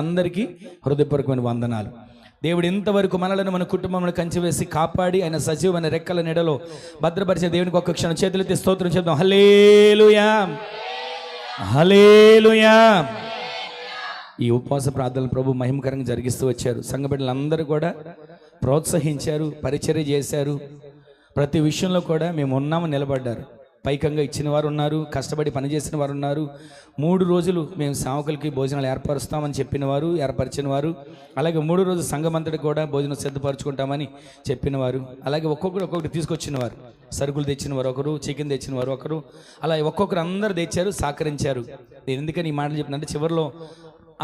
అందరికీ హృదయపూర్వకమైన వందనాలు. దేవుడు ఇంతవరకు మనలను మన కుటుంబంలో కంచివేసి కాపాడి ఆయన సజీవమైన రెక్కల నీడలో భద్రపరిచే దేవునికి ఒక్క క్షణం చేతులెత్తి స్తోత్రం చెప్దాం. హల్లెలూయా, హల్లెలూయా. ఈ ఉపవాస ప్రార్థనలు ప్రభు మహిమకరంగా జరిగిస్తూ వచ్చారు. సంఘ బిడ్డలందరూ కూడా ప్రోత్సహించారు, పరిచర్య చేశారు. ప్రతి విషయంలో కూడా మేము ఉన్నాము, నిలబడ్డారు. పైకంగా ఇచ్చిన వారు ఉన్నారు, కష్టపడి పనిచేసిన వారు ఉన్నారు. 3 రోజులు మేము సేవకులకి భోజనాలు ఏర్పరుస్తామని చెప్పిన వారు, ఏర్పరిచిన వారు. అలాగే 3 రోజులు సంఘమంతటి కూడా భోజనం సిద్ధపరచుకుంటామని చెప్పిన వారు. అలాగే ఒక్కొక్కటి తీసుకొచ్చిన వారు, సరుకులు తెచ్చిన వారు ఒకరు, చికెన్ తెచ్చిన వారు ఒకరు, అలా ఒక్కొక్కరు అందరూ తెచ్చారు, సహకరించారు. నేను ఎందుకని ఈ మాటలు చెప్పినంటే, చివరిలో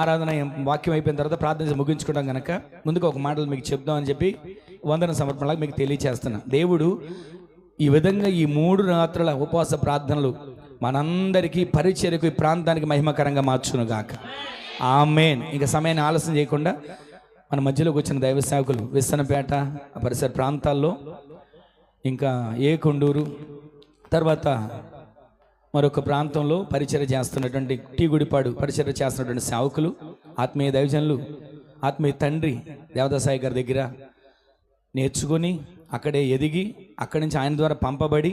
ఆరాధన వాక్యం అయిపోయిన తర్వాత ప్రార్థన ముగించుకుంటాం కనుక ముందుకు ఒక మాటలు మీకు చెప్దామని చెప్పి వందన సమర్పణలాగా మీకు తెలియచేస్తున్నా. దేవుడు ఈ విధంగా ఈ 3 రాత్రుల ఉపవాస ప్రార్థనలు మనందరికీ పరిచర్యకు, ఈ ప్రాంతానికి మహిమకరంగా మార్చును గాక. ఆమేన్. ఇంకా సమయాన్ని ఆలస్యం చేయకుండా మన మధ్యలోకి వచ్చిన దైవ సేవకులు విస్సనపేట పరిసర ప్రాంతాల్లో, ఇంకా కొండూరు, తర్వాత మరొక ప్రాంతంలో పరిచర్య చేస్తున్నటువంటి టీ గుడిపాడు పరిచర్య చేస్తున్నటువంటి సేవకులు, ఆత్మీయ దైవజనులు, ఆత్మీయ తండ్రి దేవదాసాయి గారి దగ్గర నేర్చుకొని అక్కడే ఎదిగి అక్కడి నుంచి ఆయన ద్వారా పంపబడి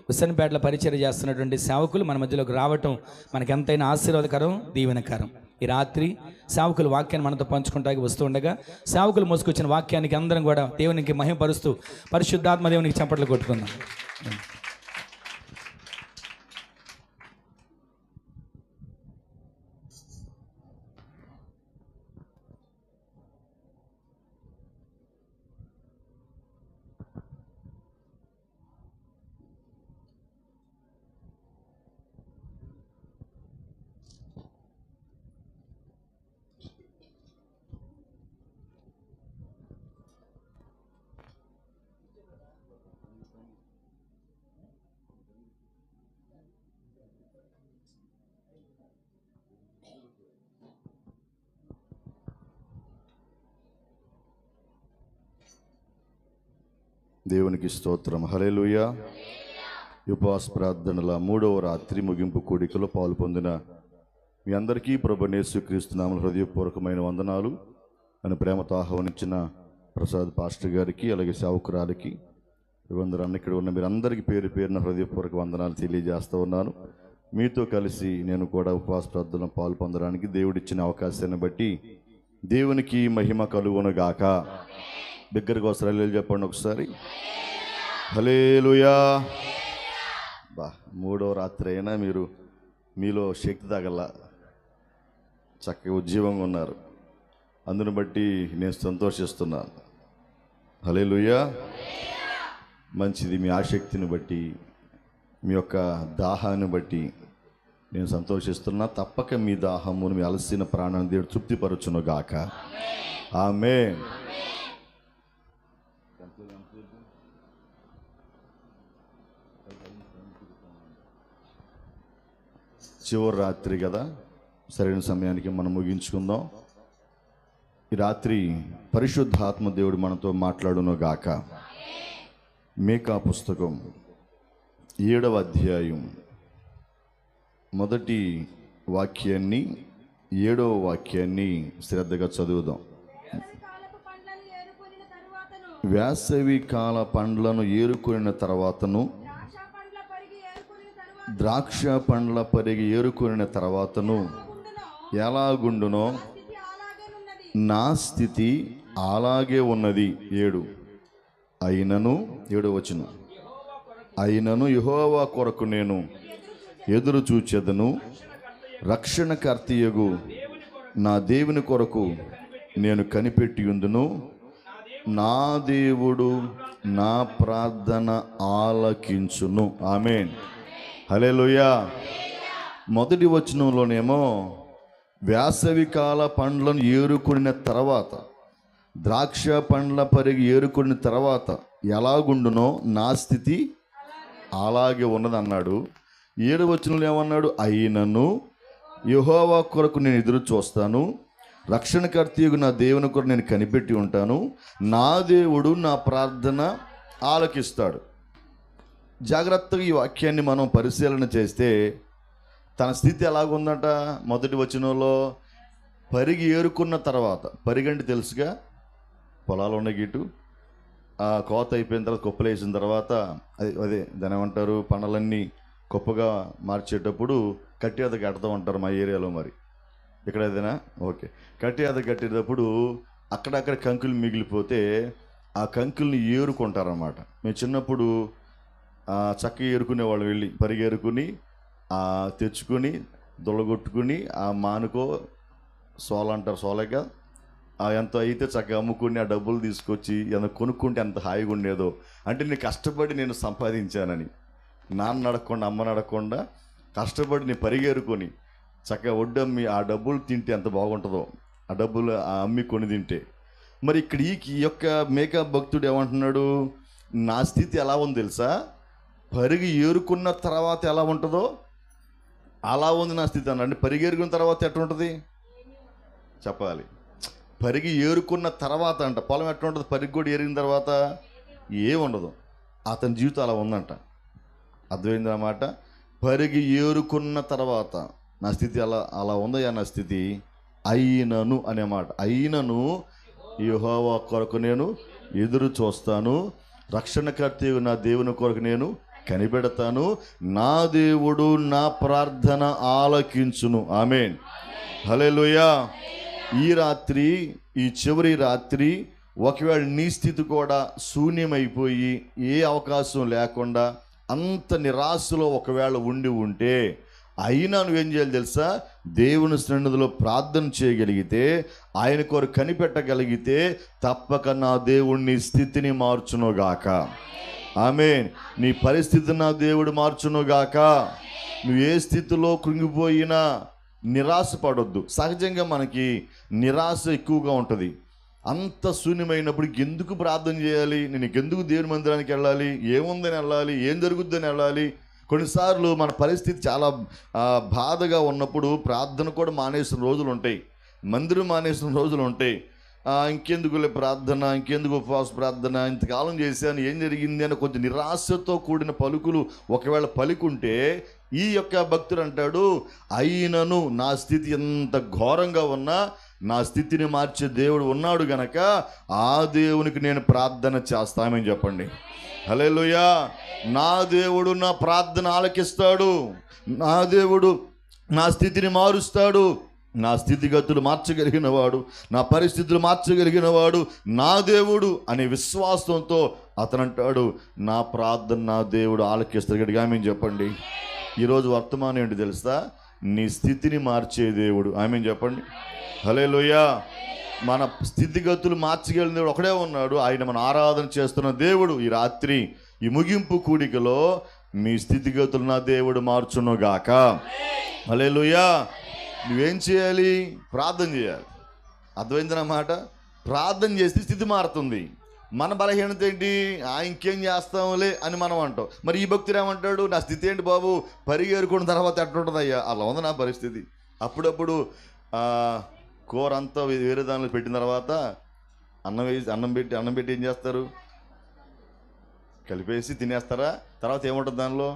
విస్సనపేటలో పరిచర్య చేస్తున్నటువంటి సేవకులు మన మధ్యలోకి రావటం మనకి ఎంతైనా ఆశీర్వాదకరం, దీవెనకరం. ఈ రాత్రి సేవకులు వాక్యాన్ని మనతో పంచుకుంటానికి వస్తూ ఉండగా సేవకులు మోసుకొచ్చిన వాక్యానికి అందరం కూడా దేవునికి మహిమపరుస్తూ పరిశుద్ధాత్మ దేవునికి చప్పట్లు కొట్టుకుందాం. దేవునికి స్తోత్రం. హల్లెలూయా. ఉపవాస ప్రార్థనల 3వ రాత్రి ముగింపు కూడికలో పాలు పొందిన మీ అందరికీ ప్రభువైన యేసుక్రీస్తు నామమున హృదయపూర్వకమైన వందనాలు. నన్ను ప్రేమతో ఆహ్వానించిన ప్రసాద్ పాస్టర్ గారికి, అలాగే సేవకురాలికి, ఇవందరూ ఇక్కడ ఉన్న మీరందరికీ పేరు పేరున హృదయపూర్వక వందనాలు తెలియజేస్తూ ఉన్నాను. మీతో కలిసి నేను కూడా ఉపవాస ప్రార్థనలో పాలు పొందడానికి దేవుడిచ్చిన అవకాశాన్ని బట్టి దేవునికి మహిమ కలుగును గాక. దగ్గరకు వస్తారు చెప్పండి ఒకసారి. హల్లెలూయా. 3వ రాత్రి అయినా మీలో శక్తి తగల చక్కగా ఉజ్జీవంగా ఉన్నారు. అందును బట్టి నేను సంతోషిస్తున్నాను. హల్లెలూయా. మంచిది. మీ ఆసక్తిని బట్టి, మీ యొక్క దాహాన్ని బట్టి నేను సంతోషిస్తున్నా. తప్పక మీ దాహమును, మీ అలసిన ప్రాణాన్ని దేవుడు తృప్తిపరచును గాక. ఆమేన్. చివరి రాత్రి కదా, సరైన సమయానికి మనం ముగించుకుందాం. ఈ రాత్రి పరిశుద్ధాత్మ దేవుడు మనతో మాట్లాడును గాక. మీకా పుస్తకం 7వ అధ్యాయం మొదటి వాక్యాన్ని, 7వ వాక్యాన్ని శ్రద్ధగా చదువుదాం. వేసవి కాల పండ్లను ఏరుకున్న తర్వాతను, ద్రాక్ష పండ్ల పరిగి ఏరుకున్న తర్వాతను ఎలాగుండునో నా స్థితి అలాగే ఉన్నది. 7 అయినను 7వ వచనం, అయినను యెహోవా కొరకు నేను ఎదురు చూచెదను, రక్షణకర్తయగు నా దేవుని కొరకు నేను కనిపెట్టి ఉందును. నా దేవుడు నా ప్రార్థన ఆలకించును. ఆమేన్. హల్లెలూయా. మొదటి వచనంలోనేమో వేసవికాల పండ్లను ఏరుకున్న తర్వాత, ద్రాక్ష పండ్ల పరిగి ఏరుకున్న తర్వాత ఎలాగుండునో నా స్థితి అలాగే ఉన్నదన్నాడు. 7వ వచనంలో ఏమన్నాడు? అయినను యెహోవా కొరకు నేను ఎదురు చూస్తాను, రక్షణకర్తయగు నా దేవుని కొరకు నేను కనిపెట్టి ఉంటాను, నా దేవుడు నా ప్రార్థన ఆలకిస్తాడు. జాగ్రత్తగా ఈ వాక్యాన్ని మనం పరిశీలన చేస్తే తన స్థితి ఎలాగుందట? మొదటి వచనంలో పరిగి ఏరుకున్న తర్వాత, పరిగంటే తెలుసుగా, పొలాలు ఉన్న గీటు ఆ కోత అయిపోయిన తర్వాత కుప్పలు వేసిన తర్వాత అదే దాని ఏమంటారు, పనులన్నీ కుప్పగా మార్చేటప్పుడు కట్టి అద కడతా ఉంటారు మా ఏరియాలో. మరి ఇక్కడ ఏదైనా ఓకే, కట్టి అద కట్టేటప్పుడు అక్కడక్కడ కంకులు మిగిలిపోతే ఆ కంకుల్ని ఏరుకుంటారన్నమాట. మేము చిన్నప్పుడు చక్కగా ఏరుకునే వాళ్ళు, వెళ్ళి పరిగేరుకుని తెచ్చుకొని దొలగొట్టుకుని ఆ మానుకో సోల అంటారు, సోలగా ఎంత అయితే చక్కగా అమ్ముకుని ఆ డబ్బులు తీసుకొచ్చి ఎంత కొనుక్కుంటే ఎంత హాయిగా ఉండేదో. అంటే నేను కష్టపడి నేను సంపాదించానని, నాన్న నడకుండా అమ్మ నడకుండా కష్టపడి నేను పరిగేరుకొని చక్కగా వడ్డమ్మి ఆ డబ్బులు తింటే ఎంత బాగుంటుందో, ఆ డబ్బులు అమ్మి కొని తింటే. మరి ఇక్కడ ఈ యొక్క మేకప్ భక్తుడు ఏమంటున్నాడు, నా స్థితి ఎలా ఉంది తెలుసా, పరిగి ఏరుకున్న తర్వాత ఎలా ఉంటుందో అలా ఉంది నా స్థితి అన్నాడు. పరిగెరుకున్న తర్వాత ఎట్లుంటుంది చెప్పాలి. పరిగి ఏరుకున్న తర్వాత అంట పొలం ఎట్లా ఉంటుంది, పరిగి కూడా ఏరిన తర్వాత ఏముండదు. అతని జీవితం అలా ఉందంట. అర్థమైంది అన్నమాట. పరిగి ఏరుకున్న తర్వాత నా స్థితి అలా ఉందయ్యా నా స్థితి. అయినను అనే మాట, అయినను యెహోవా కొరకు నేను ఎదురు చూస్తాను, రక్షణకర్త నా దేవుని కొరకు నేను కనిపెడతాను, నా దేవుడు నా ప్రార్థన ఆలకించును. ఆమేన్, హల్లెలూయా. ఈ రాత్రి, ఈ చివరి రాత్రి ఒకవేళ నీ స్థితి కూడా శూన్యమైపోయి ఏ అవకాశం లేకుండా అంత నిరాశలో ఒకవేళ ఉండి ఉంటే, అయినా నువ్వేం చేయాలి తెలుసా, దేవుని సన్నిధిలో ప్రార్థన చేయగలిగితే, ఆయన కొరకు కనిపెట్టగలిగితే తప్పక నా దేవుణ్ణి స్థితిని మార్చునుగాక. ఆమేన్. నీ పరిస్థితి నా దేవుడు మార్చునుగాక. నువ్వు ఏ స్థితిలో కృంగిపోయినా నిరాశ పడొద్దు. సహజంగా మనకి నిరాశ ఎక్కువగా ఉంటుంది. అంత శూన్యమైనప్పుడు ఎందుకు ప్రార్థన చేయాలి, నేను ఎందుకు దేవుని మందిరానికి వెళ్ళాలి, ఏముందని వెళ్ళాలి, ఏం జరుగుద్దని వెళ్ళాలి. కొన్నిసార్లు మన పరిస్థితి చాలా బాధగా ఉన్నప్పుడు ప్రార్థన కూడా మానేసిన రోజులు ఉంటాయి, మందిరం మానేసిన రోజులు ఉంటాయి. ఇంకెందుకులే ప్రార్థన, ఇంకెందుకు ఉపవాస ప్రార్థన, ఇంతకాలం చేశాను ఏం జరిగింది అని కొంచెం నిరాశతో కూడిన పలుకులు ఒకవేళ పలుకుంటే, ఈ యొక్క భక్తుడు అంటాడు, అయినను నా స్థితి ఎంత ఘోరంగా ఉన్నా నా స్థితిని మార్చే దేవుడు ఉన్నాడు గనక ఆ దేవునికి నేను ప్రార్థన చేస్తామని చెప్పండి. హల్లెలూయా. నా దేవుడు నా ప్రార్థన ఆలకిస్తాడు, నా దేవుడు నా స్థితిని మారుస్తాడు, నా స్థితిగతులు మార్చగలిగిన వాడు, నా పరిస్థితులు మార్చగలిగిన వాడు నా దేవుడు అనే విశ్వాసంతో అతను అంటాడు, నా ప్రార్థన నా దేవుడు ఆలకిస్తాడు. గట్టిగా ఆమేన్ చెప్పండి. ఈరోజు వర్తమానం ఏంటి తెలుసా, నీ స్థితిని మార్చే దేవుడు. ఆమేన్ చెప్పండి. హల్లెలూయా. మన స్థితిగతులు మార్చగలిగిన దేవుడు ఒకడే ఉన్నాడు, ఆయన మనం ఆరాధన చేస్తున్న దేవుడు. ఈ రాత్రి ఈ ముగింపు కూడికలో మీ స్థితిగతులు నా దేవుడు మార్చునుగాక. హల్లెలూయా. నువ్వేం చేయాలి, ప్రార్థన చేయాలి. అర్థమైందన్నమాట. ప్రార్థన చేస్తే స్థితి మారుతుంది. మన బలహీనత ఏంటి, ఇంకేం చేస్తాంలే అని మనం అంటాం. మరి ఈ భక్తుడు ఏమంటాడు, నా స్థితి ఏంటి బాబు, పరిగెరుకున్న తర్వాత ఎట్లుంటుంది అయ్యా, అలా ఉంది నా పరిస్థితి. అప్పుడప్పుడు కూర అంతా వేరే దానిలో పెట్టిన తర్వాత అన్నం పెట్టి ఏం చేస్తారు, కలిపేసి తినేస్తారా, తర్వాత ఏముంటుంది దానిలో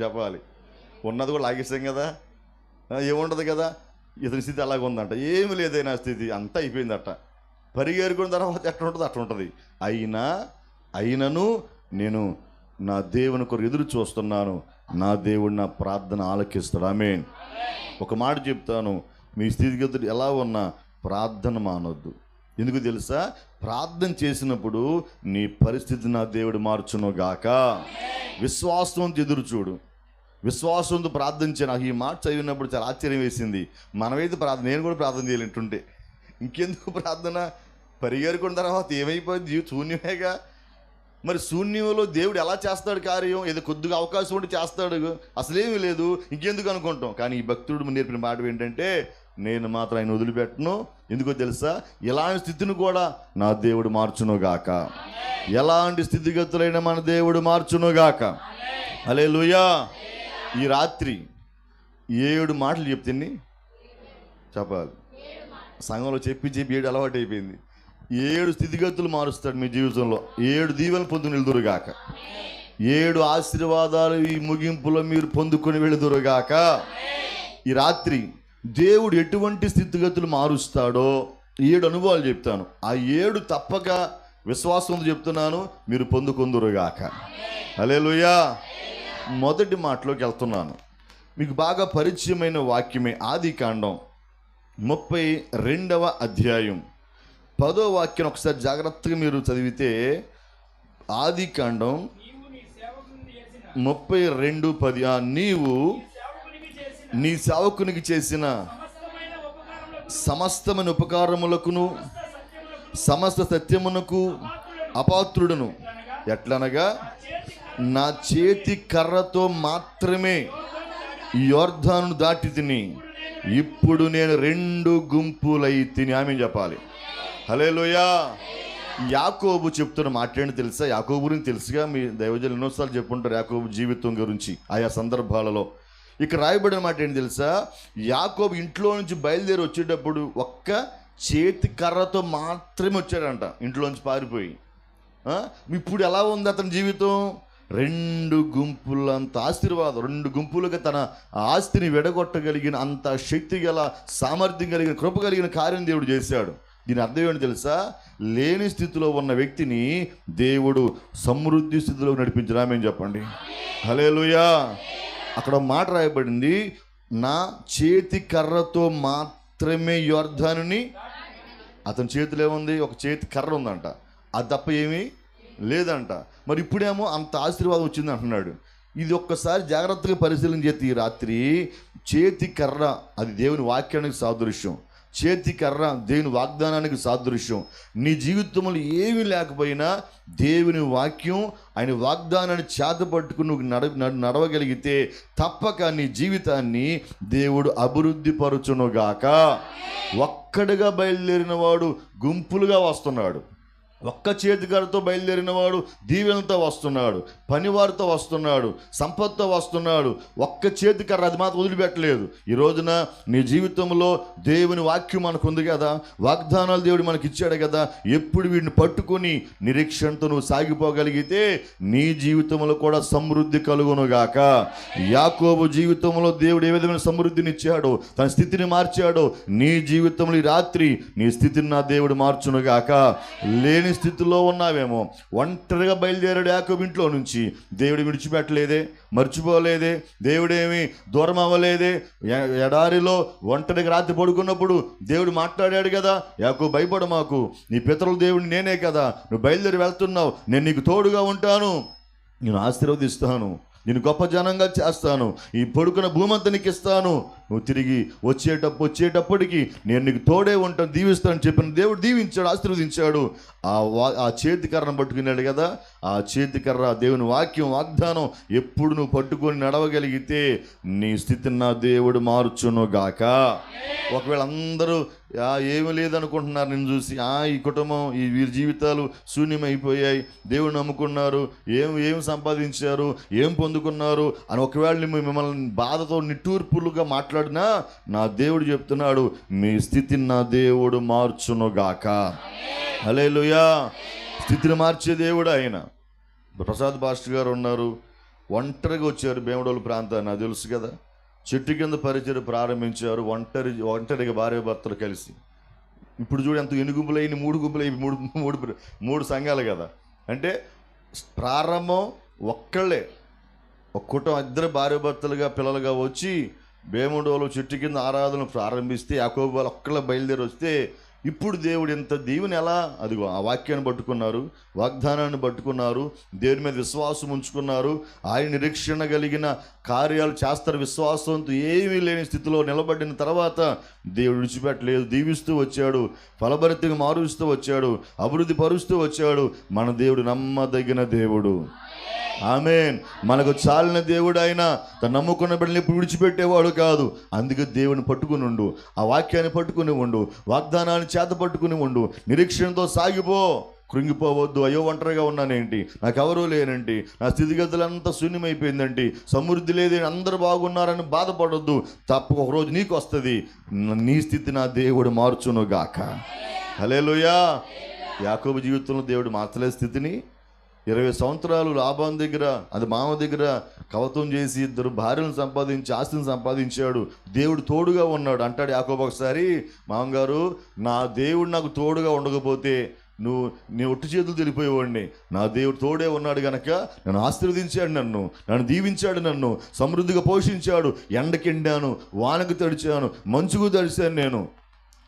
చెప్పాలి. ఉన్నది కూడా లాగేస్తాం కదా, ఏముండదు కదా. ఇతని స్థితి అలాగ ఉందంట, ఏమి లేదే నా స్థితి, అంతా అయిపోయిందట. పరిగెరుకున్న తర్వాత ఎట్లా ఉంటుంది అట్లా ఉంటుంది. అయినను నేను నా దేవుని కొరకు ఎదురు చూస్తున్నాను, నా దేవుడు నా ప్రార్థన ఆలకిస్తాడు. ఆమేన్. ఒక మాట చెప్తాను, మీ స్థితిగతులు ఎలా ఉన్నా ప్రార్థన మానొద్దు. ఎందుకు తెలుసా, ప్రార్థన చేసినప్పుడు నీ పరిస్థితి నా దేవుడు మార్చునుగాక. విశ్వాసంతో ఎదురు చూడు, విశ్వాసంతో ప్రార్థించే. నాకు ఈ మాట చదివినప్పుడు చాలా ఆశ్చర్యం వేసింది. మనమైతే నేను కూడా ప్రార్థన చేయాలంటుంటే ఇంకెందుకు ప్రార్థన, పరిగెరుకున్న తర్వాత ఏమైపోయింది, జీవితం శూన్యమేగా. మరి శూన్యంలో దేవుడు ఎలా చేస్తాడు కార్యం, ఏదో కొద్దిగా అవకాశం ఉంటే చేస్తాడు, అసలేమీ లేదు, ఇంకెందుకు అనుకుంటాం. కానీ ఈ భక్తుడు నేర్పిన మాట ఏంటంటే, నేను మాత్రం ఆయన వదిలిపెట్టను. ఎందుకో తెలుసా, ఎలాంటి స్థితిని కూడా నా దేవుడు మార్చునుగాక. ఎలాంటి స్థితిగతులైనా మన దేవుడు మార్చునుగాక. హల్లెలూయా. ఈ రాత్రి 7 మాటలు చెప్తే చెప్పాలి. సంఘంలో చెప్పి 7 అలవాటు అయిపోయింది. 7 స్థితిగతులు మారుస్తాడు మీ జీవితంలో. 7 దీవెనలు పొందుకుని వెళ్దురుగాక. 7 ఆశీర్వాదాలు ఈ ముగింపులో మీరు పొందుకొని వెళుదురుగాక. ఈ రాత్రి దేవుడు ఎటువంటి స్థితిగతులు మారుస్తాడో 7 అనుభవాలు చెప్తాను. ఆ 7 తప్పక విశ్వాసంతో చెప్తున్నాను, మీరు పొందుకొందురుగాక. హల్లెలూయా. మొదటి మాటలోకి వెళ్తున్నాను. మీకు బాగా పరిచయమైన వాక్యమే ఆదికాండం 32వ అధ్యాయం 10వ వాక్యం ఒకసారి జాగ్రత్తగా మీరు చదివితే, ఆదికాండం 32:10, నీవు నీ సేవకునికి చేసిన సమస్తమైన ఉపకారములకును సమస్త సత్యమునకు అపాత్రుడును, ఎట్లనగా నా చేతి కర్రతో మాత్రమే యొర్దాను దాటి తిని, ఇప్పుడు నేను 2 గుంపులై తిని. ఆమె చెప్పాలి. హల్లెలూయా. యాకోబు చెప్తున్న మాట్లాడి తెలుసా? యాకోబు గురించి తెలుసుగా, మీ దైవజనులు ఎన్నోసార్లు చెప్పుంటారు యాకోబు జీవితం గురించి ఆయా సందర్భాలలో. ఇక్కడ రాయబడిన మాట ఏంటి తెలుసా? యాకోబు ఇంట్లో నుంచి బయలుదేరి వచ్చేటప్పుడు ఒక్క చేతి కర్రతో మాత్రమే వచ్చాడంట, ఇంట్లోంచి పారిపోయి. ఇప్పుడు ఎలా ఉంది అతని జీవితం? 2 గుంపులంత ఆశీర్వాదం, 2 గుంపులుగా తన ఆస్తిని విడగొట్టగలిగిన అంత శక్తి గల, సామర్థ్యం కలిగిన, కృప కలిగిన కార్యం దేవుడు చేశాడు. దీని అర్థం ఏంటి తెలుసా? లేని స్థితిలో ఉన్న వ్యక్తిని దేవుడు సమృద్ధి స్థితిలో నడిపించడం. ఆమేన్ చెప్పండి. హల్లెలూయా. అక్కడ మాట రాయబడింది, నా చేతి కర్రతో మాత్రమే యొర్దానుని. అతని చేతిలో ఏముంది? ఒక చేతి కర్ర ఉందంట, అది తప్ప ఏమీ లేదంట. మరి ఇప్పుడేమో అంత ఆశీర్వాదం వచ్చింది అంటున్నాడు. ఇది ఒక్కసారి జాగ్రత్తగా పరిశీలన చేస్తే ఈ రాత్రి, చేతి కర్ర అది దేవుని వాక్యానికి సాదృశ్యం, చేతి కర్ర దేవుని వాగ్దానానికి సాదృశ్యం. నీ జీవితంలో ఏమీ లేకపోయినా దేవుని వాక్యం, ఆయన వాగ్దానాన్ని చేతపట్టుకుని నువ్వు నడవగలిగితే తప్పక నీ జీవితాన్ని దేవుడు అభివృద్ధి పరచునుగాక. ఒక్కడిగా బయలుదేరిన వాడు గుంపులుగా వస్తున్నాడు. ఒక్క చేతికరతో బయలుదేరిన వాడు దీవెనతో వస్తున్నాడు, పనివారితో వస్తున్నాడు, సంపత్తో వస్తున్నాడు. ఒక్క చేతికర్ర అది మాత్రం వదిలిపెట్టలేదు. ఈ రోజున నీ జీవితంలో దేవుని వాక్యం మనకుంది కదా, వాగ్దానాలు దేవుడు మనకి ఇచ్చాడు కదా. ఎప్పుడు వీడిని పట్టుకొని నిరీక్షణతో నువ్వు సాగిపోగలిగితే నీ జీవితంలో కూడా సమృద్ధి కలుగునుగాక. యాకోబు జీవితంలో దేవుడు ఏ విధమైన సమృద్ధిని ఇచ్చాడో, తన స్థితిని మార్చాడో, నీ జీవితంలో ఈ రాత్రి నీ స్థితిని నా దేవుడు మార్చునుగాక. లేని స్థితిలో ఉన్నావేమో, ఒంటరిగా బయలుదేరాడు యాకోబు ఇంట్లో నుంచి. దేవుడు విడిచిపెట్టలేదే, మర్చిపోలేదే, దేవుడేమి దూరం అవ్వలేదే. ఎడారిలో ఒంటరిగా రాత్రి పడుకున్నప్పుడు దేవుడు మాట్లాడాడు కదా, యాకోబు భయపడ మాకు, నీ పితరుల దేవుడిని నేనే కదా, నువ్వు బయలుదేరి వెళ్తున్నావు, నేను నీకు తోడుగా ఉంటాను, నేను ఆశీర్వదిస్తాను, నేను గొప్ప జనంగా చేస్తాను, ఈ పడుకున్న భూమంతా నీకు ఇస్తాను, నువ్వు తిరిగి వచ్చేటప్పటికి నేను నీకు తోడే ఉంటాను, దీవిస్తాను చెప్పిన దేవుడు దీవించాడు, ఆశీర్వదించాడు. ఆ చేతికర్రను పట్టుకున్నాడు కదా, ఆ చేతికర్ర దేవుని వాక్యం, వాగ్దానం ఎప్పుడు నువ్వు పట్టుకొని నడవగలిగితే నీ స్థితిని నా దేవుడు మార్చునుగాక. ఒకవేళ అందరూ ఏమీ లేదనుకుంటున్నారు నిన్ను చూసి, ఈ కుటుంబం, వీరి జీవితాలు శూన్యమైపోయాయి, దేవుడు నమ్ముకున్నారు, ఏం సంపాదించారు, ఏం పొందుకున్నారు అని ఒకవేళ మిమ్మల్ని బాధతో నిట్టూర్పులుగా మాట్లాడినా, నా దేవుడు చెప్తున్నాడు, మీ స్థితిని నా దేవుడు మార్చునుగాక. హల్లెలూయా. స్థితిని మార్చే దేవుడు ఆయన. ప్రసాద్ పాస్టర్ గారు ఉన్నారు, ఒంటరిగా వచ్చారు భీమడోలు ప్రాంతాన్ని, నాకు తెలుసు కదా. చెట్టు కింద పరిచయం ప్రారంభించారు, ఒంటరిగా భార్య భర్తలు కలిసి. ఇప్పుడు చూడు ఎంత 8 గుంపులు అయ్యి, 3 గుంపులు అయ్యి, మూడు సంఘాలు కదా. అంటే ప్రారంభం ఒక్కళ్ళే, ఒక కుటుంబం, 2 భార్య భర్తలుగా పిల్లలుగా వచ్చి భీమడోలు చెట్టు కింద ఆరాధన ప్రారంభిస్తే, యాకోబు వాళ్ళు ఒక్కళ్ళ బయలుదేరి వస్తే, ఇప్పుడు దేవుడు ఎంత దీవెని ఎలా, అదిగో ఆ వాక్యాన్ని పట్టుకున్నారు, వాగ్దానాన్ని పట్టుకున్నారు, దేవుని మీద విశ్వాసం ఉంచుకున్నారు, ఆయన నిరీక్షణ కలిగిన కార్యాలు చేస్తారు విశ్వాసంతో. ఏమీ లేని స్థితిలో నిలబడిన తర్వాత దేవుడు విడిచిపెట్టలేదు, దీవిస్తూ వచ్చాడు, ఫలభరితంగా మారుస్తూ వచ్చాడు, అభివృద్ధి పరుస్తూ వచ్చాడు. మన దేవుడు నమ్మదగిన దేవుడు. ఆమేన్. మనకు చాలిన దేవుడు ఆయన. తను నమ్ముకున్న బిడ్డలు ఎప్పుడు విడిచిపెట్టేవాడు కాదు. అందుకే దేవుని పట్టుకుని ఉండు, ఆ వాక్యాన్ని పట్టుకుని ఉండు, వాగ్దానాన్ని చేత పట్టుకుని ఉండు, నిరీక్షణతో సాగిపో. కృంగిపోవద్దు. అయ్యో ఒంటరిగా ఉన్నానేంటి, నాకెవరూ లేనంటి, నా స్థితిగతులంతా శూన్యమైపోయిందండి, సమృద్ధి లేదని, అందరూ బాగున్నారని బాధపడొద్దు. తప్పక ఒకరోజు నీకు వస్తుంది. నీ స్థితి నా దేవుడు మార్చునుగాక. హల్లెలూయా. యాకోబు జీవితంలో దేవుడు మార్చలే స్థితిని. 20 సంవత్సరాలు లాభం దగ్గర, అది మామ దగ్గర కవతం చేసి 2 భార్యలను సంపాదించి ఆస్తిని సంపాదించాడు. దేవుడు తోడుగా ఉన్నాడు. అంటాడు యాకోబు ఒకసారి, మామగారు నా దేవుడు నాకు తోడుగా ఉండకపోతే నీ ఒట్టి చేతులు తెలిపోయేవాడిని. నా దేవుడు తోడే ఉన్నాడు గనక నన్ను ఆశీర్వదించాడు, నన్ను దీవించాడు, నన్ను సమృద్ధిగా పోషించాడు. ఎండకెండాను, వానకు తడిచాను, మంచుకు తడిచాను, నేను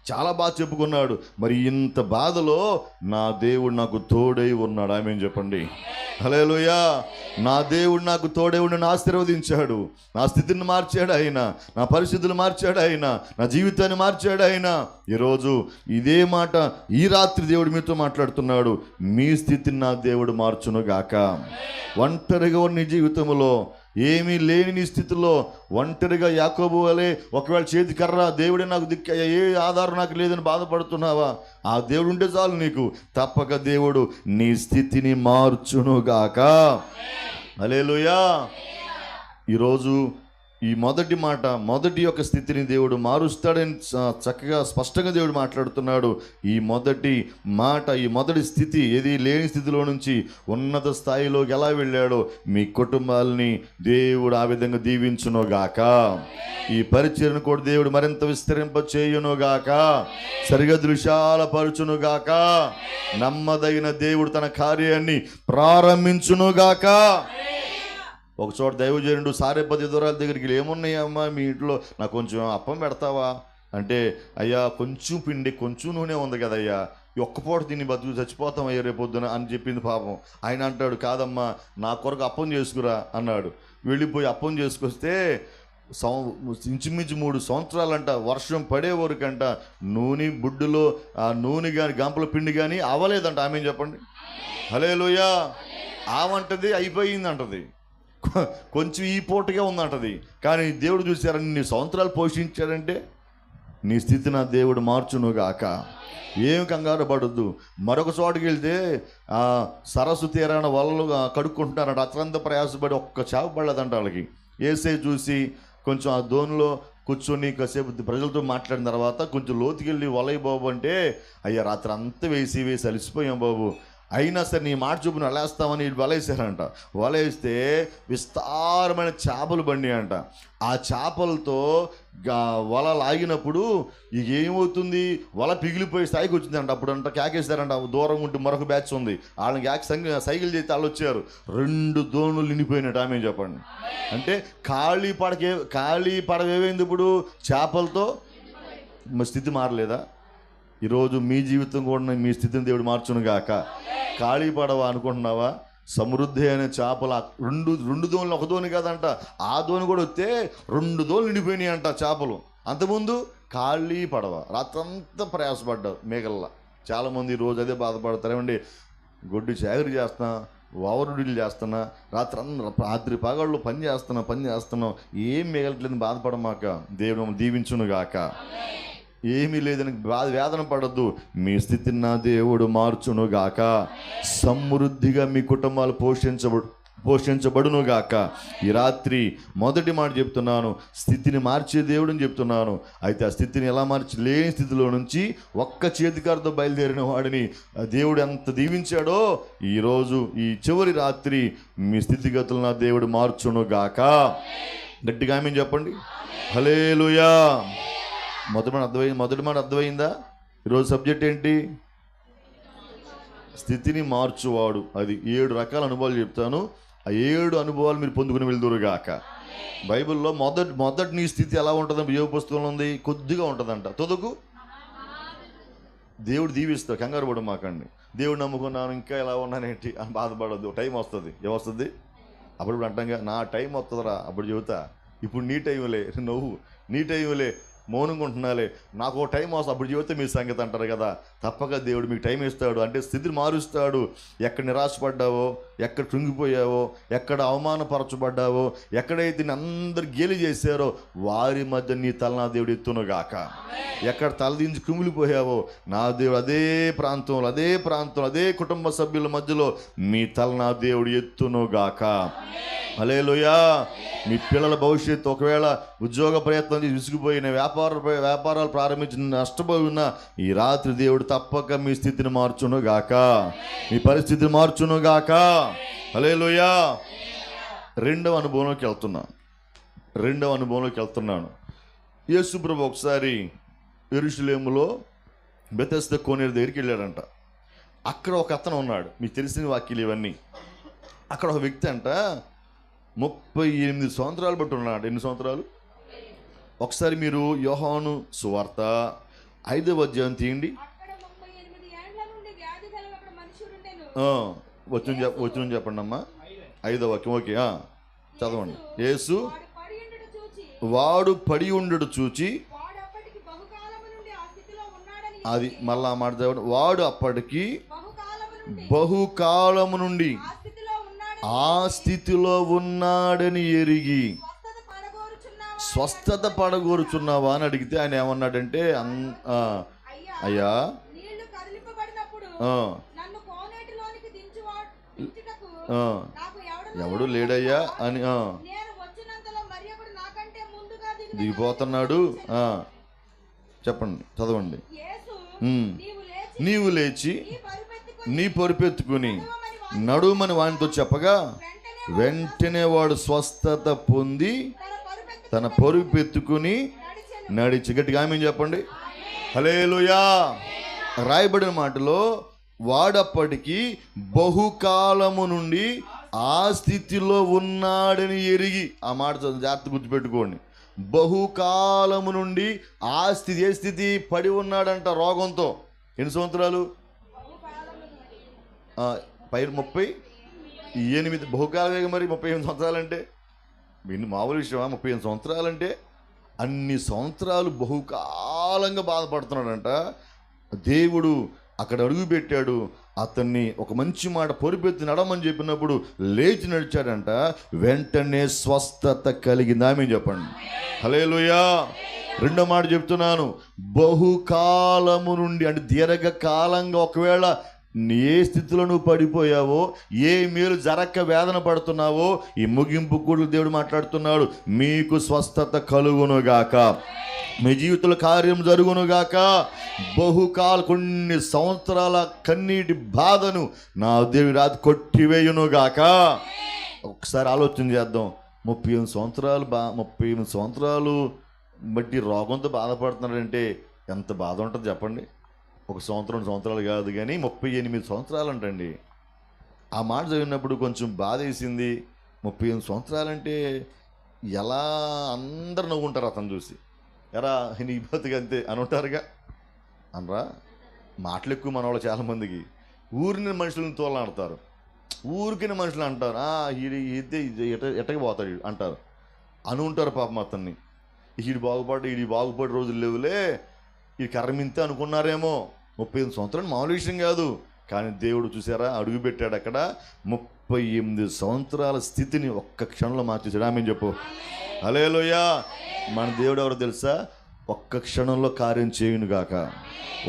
చాలా బాగా చెప్పుకున్నాడు. మరి ఇంత బాధలో నా దేవుడు నాకు తోడై ఉన్నాడు. ఆమేన్ చెప్పండి. హల్లెలూయా. నా దేవుడు నాకు తోడై ఉండి నన్ను ఆశీర్వదించాడు. నా స్థితిని మార్చాడు ఆయన, నా పరిస్థితులు మార్చాడు ఆయన, నా జీవితాన్ని మార్చాడు ఆయన. ఈరోజు ఇదే మాట ఈ రాత్రి దేవుడు మీతో మాట్లాడుతున్నాడు. మీ స్థితిని నా దేవుడు మార్చును గాక. ఒంటరిగా ఉన్న నీ జీవితంలో, ఏమీ లేని నీ స్థితిలో ఒంటరిగా యాకోబు వలె, ఒకవేళ చేతి కర్ర దేవుడే నాకు దిక్కయ్యా, ఏ ఆధారం నాకు లేదని బాధపడుతున్నావా? ఆ దేవుడు ఉంటే చాలు నీకు. తప్పక దేవుడు నీ స్థితిని మార్చునుగాక. హల్లెలూయా. ఈరోజు ఈ మొదటి మాట, మొదటి యొక్క స్థితిని దేవుడు మారుస్తాడని చక్కగా స్పష్టంగా దేవుడు మాట్లాడుతున్నాడు. ఈ మొదటి మాట, ఈ మొదటి స్థితి, ఏది లేని స్థితిలో నుంచి ఉన్నత స్థాయిలోకి ఎలా వెళ్ళాడో మీ కుటుంబాలని దేవుడు ఆ విధంగా దీవించునుగాక. ఈ పరిచయను కూడా దేవుడు మరింత విస్తరింప చేయునుగాక, సరిహద్దులు విశాలపరచునుగాక. నమ్మదగిన దేవుడు తన కార్యాన్ని ప్రారంభించునుగాక. ఒక చోట దైవజనుడు సారేపతి దూరాల దగ్గరికి, ఏమున్నాయమ్మా మీ ఇంట్లో, నాకు కొంచెం అప్పం పెడతావా అంటే, అయ్యా కొంచెం పిండి కొంచెం నూనె ఉంది కదయ్యా, ఒక్క పూట తిని బతుకు చచ్చిపోతాం అయ్యా రేపొద్దున అని చెప్పింది పాపం. ఆయన అంటాడు, కాదమ్మా నా కొరకు అప్పం చేసుకురా అన్నాడు. వెళ్ళిపోయి అప్పం చేసుకొస్తే ఇంచుమించు 3 సంవత్సరాలంట వర్షం పడే వరకంట నూనె బుడ్డులో ఆ నూనె కానీ గంపల పిండి కానీ అవ్వలేదంట. ఆమె చెప్పండి. హల్లెలూయా. ఆమంటది అయిపోయిందంటది, కొంచెం ఈ పూటగా ఉందంటది. కానీ దేవుడు చూసారని నీ సంవత్సరాలు పోషించాడంటే నీ స్థితి నా దేవుడు మార్చునుగాక. ఏం కంగారు పడొద్దు. మరొక చోటుకి వెళ్తే సరస్సు తీరాన వలలు కడుక్కుంటున్నారంట. అత్యంత ప్రయాసపడి ఒక్క చేప పడలేదంట వాళ్ళకి. ఏసై చూసి కొంచెం ఆ దోనిలో కూర్చొని కాసేపు ప్రజలతో మాట్లాడిన తర్వాత కొంచెం లోతుకెళ్ళి వలయ్య బాబు అంటే, అయ్యా రాత్రి అంతా వేసి అలసిపోయాం బాబు, అయినా సరే నీ మాట చూపును వలేస్తామని వలేసారంట. వలేస్తే విస్తారమైన చేపలు బండి అంట. ఆ చేపలతో వల లాగినప్పుడు ఇక ఏమవుతుంది, వల పిగిలిపోయి స్థాయికి వచ్చిందంట. అప్పుడు అంట కేకేస్తారంట, దూరం ఉంటే మరొక బ్యాచ్ ఉంది, వాళ్ళని సైకిల్ చేసి వాళ్ళు వచ్చారు. 2 దోణులు నిండిపోయినట్టు. ఆమె చెప్పండి. అంటే ఖాళీ పడవేమైంది ఇప్పుడు, చేపలతో. స్థితి మారలేదా? ఈరోజు మీ జీవితం కూడా మీ స్థితిని దేవుడు మార్చునుగాక. ఖాళీ పడవా అనుకుంటున్నావా? సమృద్ధి అనే చేపలు 2 దోణులు, ఒక దోణి కాదంట, ఆ దోణి కూడా వస్తే 2 దోణులు నిండిపోయినాయి అంట చేపలు. అంతకుముందు ఖాళీ పడవ, రాత్రంతా ప్రయాసపడ్డారు మేఘల్లా. చాలామంది ఈరోజు అదే బాధపడతారేమండి, గొడ్డు చాకరీ చేస్తున్నా, ఓవర్ డ్యూటీలు చేస్తున్నా, రాత్రి పగళ్ళు పని చేస్తున్నాం, ఏం మిగలట్లేదని బాధపడమాక. దేవుడు దీవించునుగాక. ఏమీ లేదని వేదన పడద్దు. మీ స్థితిని నా దేవుడు మార్చునుగాక. సమృద్ధిగా మీ కుటుంబాలు పోషించబడునుగాక. ఈ రాత్రి మొదటి మాట చెప్తున్నాను, స్థితిని మార్చే దేవుడని చెప్తున్నాను. అయితే ఆ స్థితిని ఎలా మార్చి, లేని స్థితిలో నుంచి ఒక్క చేతికారుతో బయలుదేరిన వాడిని దేవుడు ఎంత దీవించాడో, ఈరోజు ఈ చివరి రాత్రి మీ స్థితిగతులు నా దేవుడు మార్చునుగాక. గట్టిగా ఆమేన్ చెప్పండి. హల్లెలూయా. మొదటి మాట అర్థమైందా? ఈరోజు సబ్జెక్ట్ ఏంటి? స్థితిని మార్చువాడు. అది 7 రకాల అనుభవాలు చెప్తాను. ఆ 7 అనుభవాలు మీరు పొందుకుని వెళ్దురుగాక. బైబిల్లో మొదటి నీ స్థితి ఎలా ఉంటుందని యోబు పుస్తకంలో ఉంది, కొద్దిగా ఉంటుందంట. తొదకు దేవుడు దీవిస్తాడు. కంగారు పడ మాకండి. దేవుడు నమ్ముకున్నాను ఇంకా ఎలా ఉన్నానేంటి అని బాధపడద్దు. టైం వస్తుంది. ఏమొస్తుంది? అప్పుడు అంటాంగా, నా టైం వస్తుందిరా అప్పుడు చెబుతా. ఇప్పుడు నీ టైంలే, నువ్వు నీ టైంలే, మౌనంగా ఉంటున్నాలే, నాకు ఓ టైం వస్తుంది అప్పుడు చెబితే మీ సంగతి అంటారు కదా. తప్పక దేవుడు మీకు టైం ఇస్తాడు. అంటే స్థితిని మారుస్తాడు. ఎక్కడ నిరాశపడ్డావో, ఎక్కడ కృంగిపోయావో, ఎక్కడ అవమానపరచబడ్డావో, ఎక్కడైతే అందరు గేలి చేశారో వారి మధ్య నీ తల నా దేవుడు ఎత్తునుగాక. ఎక్కడ తలదించి కుమిలిపోయావో నా దేవుడు అదే ప్రాంతంలో అదే కుటుంబ సభ్యుల మధ్యలో మీ తల నా దేవుడు ఎత్తునుగాక. హల్లెలూయా. మీ పిల్లల భవిష్యత్తు, ఒకవేళ ఉద్యోగ ప్రయత్నం చేసి విసిగిపోయిన, వ్యాపార వ్యాపారాలు ప్రారంభించి నష్టపోయి ఉన్న ఈ రాత్రి దేవుడు తప్పక మీ స్థితిని మార్చును గాక, మీ పరిస్థితిని మార్చును గాక. హల్లెలూయా. రెండవ అనుభవంలోకి వెళ్తున్నాను. యేసు ప్రభు ఒకసారి యెరూషలేములో బెతెస్దా కోనేరు దగ్గరికి వెళ్ళాడంట. అక్కడ ఒక అతను ఉన్నాడు, మీకు తెలిసిన వాక్యాలు ఇవన్నీ. అక్కడ ఒక వ్యక్తి అంట 38 సంవత్సరాలు బట్టి ఉన్నాడు. ఎన్ని సంవత్సరాలు? ఒకసారి మీరు యోహాను సువార్త 5వ అధ్యాయం తీయండి. వచ్చిన చెప్పండి అమ్మా. 5వ వాక్యం. ఓకే, చదవండి. యేసు వాడు పడి ఉండడు చూచి, అది మళ్ళా మాట చదవండి. వాడు అప్పటికి బహుకాలము నుండి ఆ స్థితిలో ఉన్నాడని ఎరిగి స్వస్థత పడగోరుచున్నావా అని అడిగితే ఆయన ఏమన్నాడంటే, అయ్యా ఎవడు లేడయ్యా అని దిగిపోతున్నాడు. చెప్పండి, చదవండి. నీవు లేచి నీ పరుపెత్తుకుని నడుమని వానితో చెప్పగా వెంటనే వాడు స్వస్థత పొంది తన పరుపెత్తుకుని నడిచి. గట్టిగా ఆమేన్ చెప్పండి. హల్లెలూయా. రాయబడిన మాటలో వాడప్పటికి బహుకాలము నుండి ఆ స్థితిలో ఉన్నాడని ఎరిగి. ఆ మాట జాగ్రత్త గుర్తుపెట్టుకోండి. బహుకాలము నుండి ఆ స్థితి. ఏ స్థితి? పడి ఉన్నాడంట రోగంతో. ఎన్ని సంవత్సరాలు? 38. బహుకాలమే మరి 38 సంవత్సరాలంటే మామూలు విషయమా? 38 సంవత్సరాలంటే అన్ని సంవత్సరాలు బహుకాలంగా బాధపడుతున్నాడంట. దేవుడు అక్కడ అడుగు పెట్టాడు. అతన్ని ఒక మంచి మాట పొరిపెత్తి నడమని చెప్పినప్పుడు లేచి నడిచాడంట. వెంటనే స్వస్థత కలిగింది. ఆమేన్ చెప్పండి. హల్లెలూయా. రెండో మాట చెప్తున్నాను. బహుకాలము నుండి అంటే దీర్ఘకాలంగా, ఒకవేళ ఏ స్థితిలో నువ్వు పడిపోయావో, ఏ మేలు జరక్క వేదన పడుతున్నావో, ఈ ముగింపు కూడా దేవుడు మాట్లాడుతున్నాడు. మీకు స్వస్థత కలుగునుగాక, మీ జీవితంలో కార్యం జరుగునుగాక. కొన్ని సంవత్సరాల కన్నీటి బాధను నా దేవుని రాతి కొట్టివేయునుగాక. ఒకసారి ఆలోచన చేద్దాం. 38 సంవత్సరాలు బట్టి రోగంతో బాధపడుతున్నాడంటే ఎంత బాధ ఉంటుంది చెప్పండి. 1 సంవత్సరం 2 సంవత్సరాలు కాదు కానీ 38 సంవత్సరాలు అంటండి. ఆ మాట చదివినప్పుడు కొంచెం బాధ వేసింది. 38 సంవత్సరాలంటే ఎలా అందరు నవ్వుంటారు అతను చూసి. ఎరా నీ బతుకు అంతే అని ఉంటారుగా అనరా. మాటలు ఎక్కువ మన వాళ్ళు చాలామందికి. ఊరిని మనుషులను తోలాడతారు, ఊరికిన మనుషులు అంటారు. ఎట్టకి పోతాడు అంటారు అని ఉంటారు పాపం అతన్ని. ఈడు బాగుపడి రోజులు లేవులే, ఈ కర్రమింతే అనుకున్నారేమో. 38 సంవత్సరాలు మామూలు విషయం కాదు. కానీ దేవుడు చూసారా, అడుగు పెట్టాడు అక్కడ. 38 సంవత్సరాల స్థితిని ఒక్క క్షణంలో మార్చేసాడు. ఆమేన్ చెప్పు. హల్లెలూయా. మన దేవుడు ఎవరో తెలుసా? ఒక్క క్షణంలో కార్యం చేయునుగాక.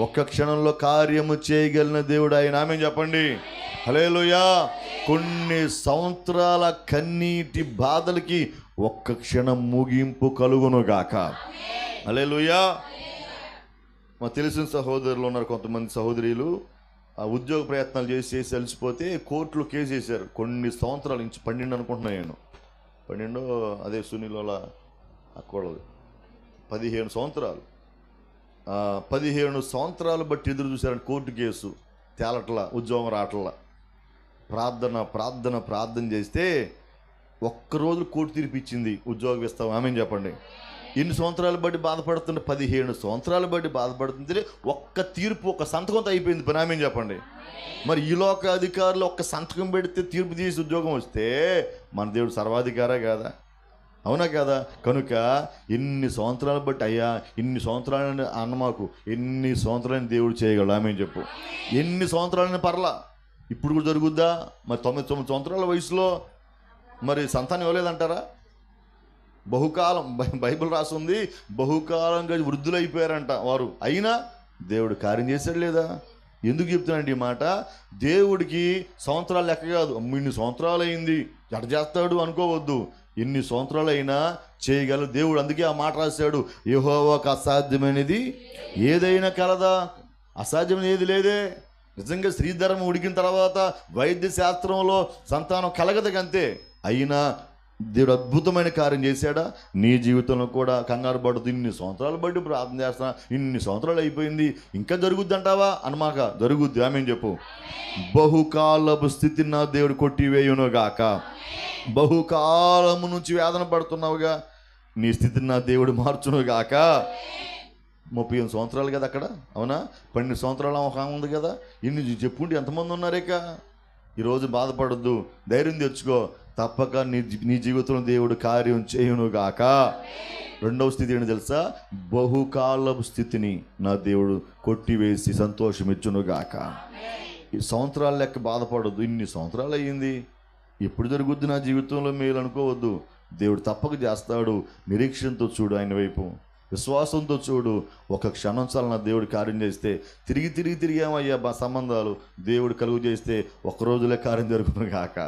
ఒక్క క్షణంలో కార్యము చేయగలిగిన దేవుడు ఆయన. ఆమేన్ చెప్పండి. హల్లెలూయా. కొన్ని సంవత్సరాల కన్నీటి బాధలకి ఒక్క క్షణం ముగింపు కలుగునుగాక. హల్లెలూయా. మా తెలిసిన సహోదరులు ఉన్నారు, కొంతమంది సహోదరులు ఆ ఉద్యోగ ప్రయత్నాలు చేసి అలసిపోతే కోర్టులో కేసు వేశారు. కొన్ని సంవత్సరాల నుంచి 12 అనుకుంటున్నాను నేను. 12 అదే సునీల అక్కడది 15 సంవత్సరాలు. 15 సంవత్సరాలు బట్టి ఎదురు చూశారంటే కోర్టు కేసు తేలట్లా, ఉద్యోగం రావట్లా. ప్రార్థన చేస్తే ఒక్కరోజు కోర్టు తీర్పు ఇచ్చింది, ఉద్యోగం ఇస్తాం. ఆమేన్ చెప్పండి. ఎన్ని సంవత్సరాలు బట్టి బాధపడుతుంటే 15 సంవత్సరాలు బట్టి బాధపడుతుంటే ఒక్క తీర్పు, ఒక్క సంతకంతో అయిపోయింది పని. ఆమేన్ చెప్పండి. మరి ఈ లోక అధికారులు ఒక్క సంతకం పెడితే తీర్పు తీసి ఉద్యోగం వస్తే మన దేవుడు సర్వాధికారా కాదా? అవునా కదా? కనుక ఎన్ని సంవత్సరాలు బట్టి అయ్యా ఇన్ని సంవత్సరాలని అన్న మాకు ఎన్ని సంవత్సరాలని దేవుడు చేయగలడు. ఆమేన్ చెప్పు. ఎన్ని సంవత్సరాలని పర్లా, ఇప్పుడు కూడా జరుగుద్దా? మరి 9 సంవత్సరాల వయసులో మరి సంతానం ఇవ్వలేదంటారా? బహుకాలం బైబిల్ రాస్తుంది, బహుకాలంగా వృద్ధులైపోయారంట వారు. అయినా దేవుడు కార్యం చేశాడు లేదా? ఎందుకు చెప్తున్నానండి ఈ మాట? దేవుడికి సంవత్సరాలు లెక్క కాదు. 3 సంవత్సరాలు అయింది ఎట చేస్తాడు అనుకోవద్దు. ఎన్ని సంవత్సరాలు అయినా చేయగలరు దేవుడు. అందుకే ఆ మాట రాశాడు, యెహోవాకు అసాధ్యమైనది ఏదైనా కలదా? అసాధ్యమైనది ఏది లేదే. నిజంగా శ్రీధర్మం ఉడికిన తర్వాత వైద్య శాస్త్రంలో సంతానం కలగదకంతే. అయినా దేవుడు అద్భుతమైన కార్యం చేశాడా? నీ జీవితంలో కూడా కంగారు పడుతూ ఇన్ని సంవత్సరాలు బట్టి ప్రార్థన చేస్తున్నా, ఇన్ని సంవత్సరాలు అయిపోయింది, ఇంకా జరుగుద్ది అంటావా? అనమాక, జరుగుద్ది. ఆమె చెప్పు. బహుకాలపు స్థితిని నా దేవుడు కొట్టివేయును గాక. బహుకాలము నుంచి వేదన పడుతున్నావుగా, నీ స్థితిని నా దేవుడు మార్చును గాక. 38 సంవత్సరాలు కదా అక్కడ, అవునా? 12 సంవత్సరాలు ఒక ఉంది కదా. ఇన్ని చెప్పుకుంటే ఎంతమంది ఉన్నారేక. ఈరోజు బాధపడద్దు, ధైర్యం తెచ్చుకో. తప్పక నీ జీవితంలో దేవుడు కార్యం చేయును గాక. రెండవ స్థితి ఏంటి తెలుసా? బహుకాలపు స్థితిని నా దేవుడు కొట్టివేసి సంతోషం ఇచ్చును గాక. ఈ సంవత్సరాల లెక్క బాధపడద్దు. ఇన్ని సంవత్సరాలు అయ్యింది, ఎప్పుడు జరుగుద్ది నా జీవితంలో మేలు అనుకోవద్దు. దేవుడు తప్పక చేస్తాడు. నిరీక్షణతో చూడు, ఆయన వైపు విశ్వాసంతో చూడు. ఒక క్షణం చాలు నా దేవుడు కార్యం చేస్తే. తిరిగామయ్యా సంబంధాలు, దేవుడు కలుగు చేస్తే ఒక్కరోజులే కార్యం జరుగును గాక.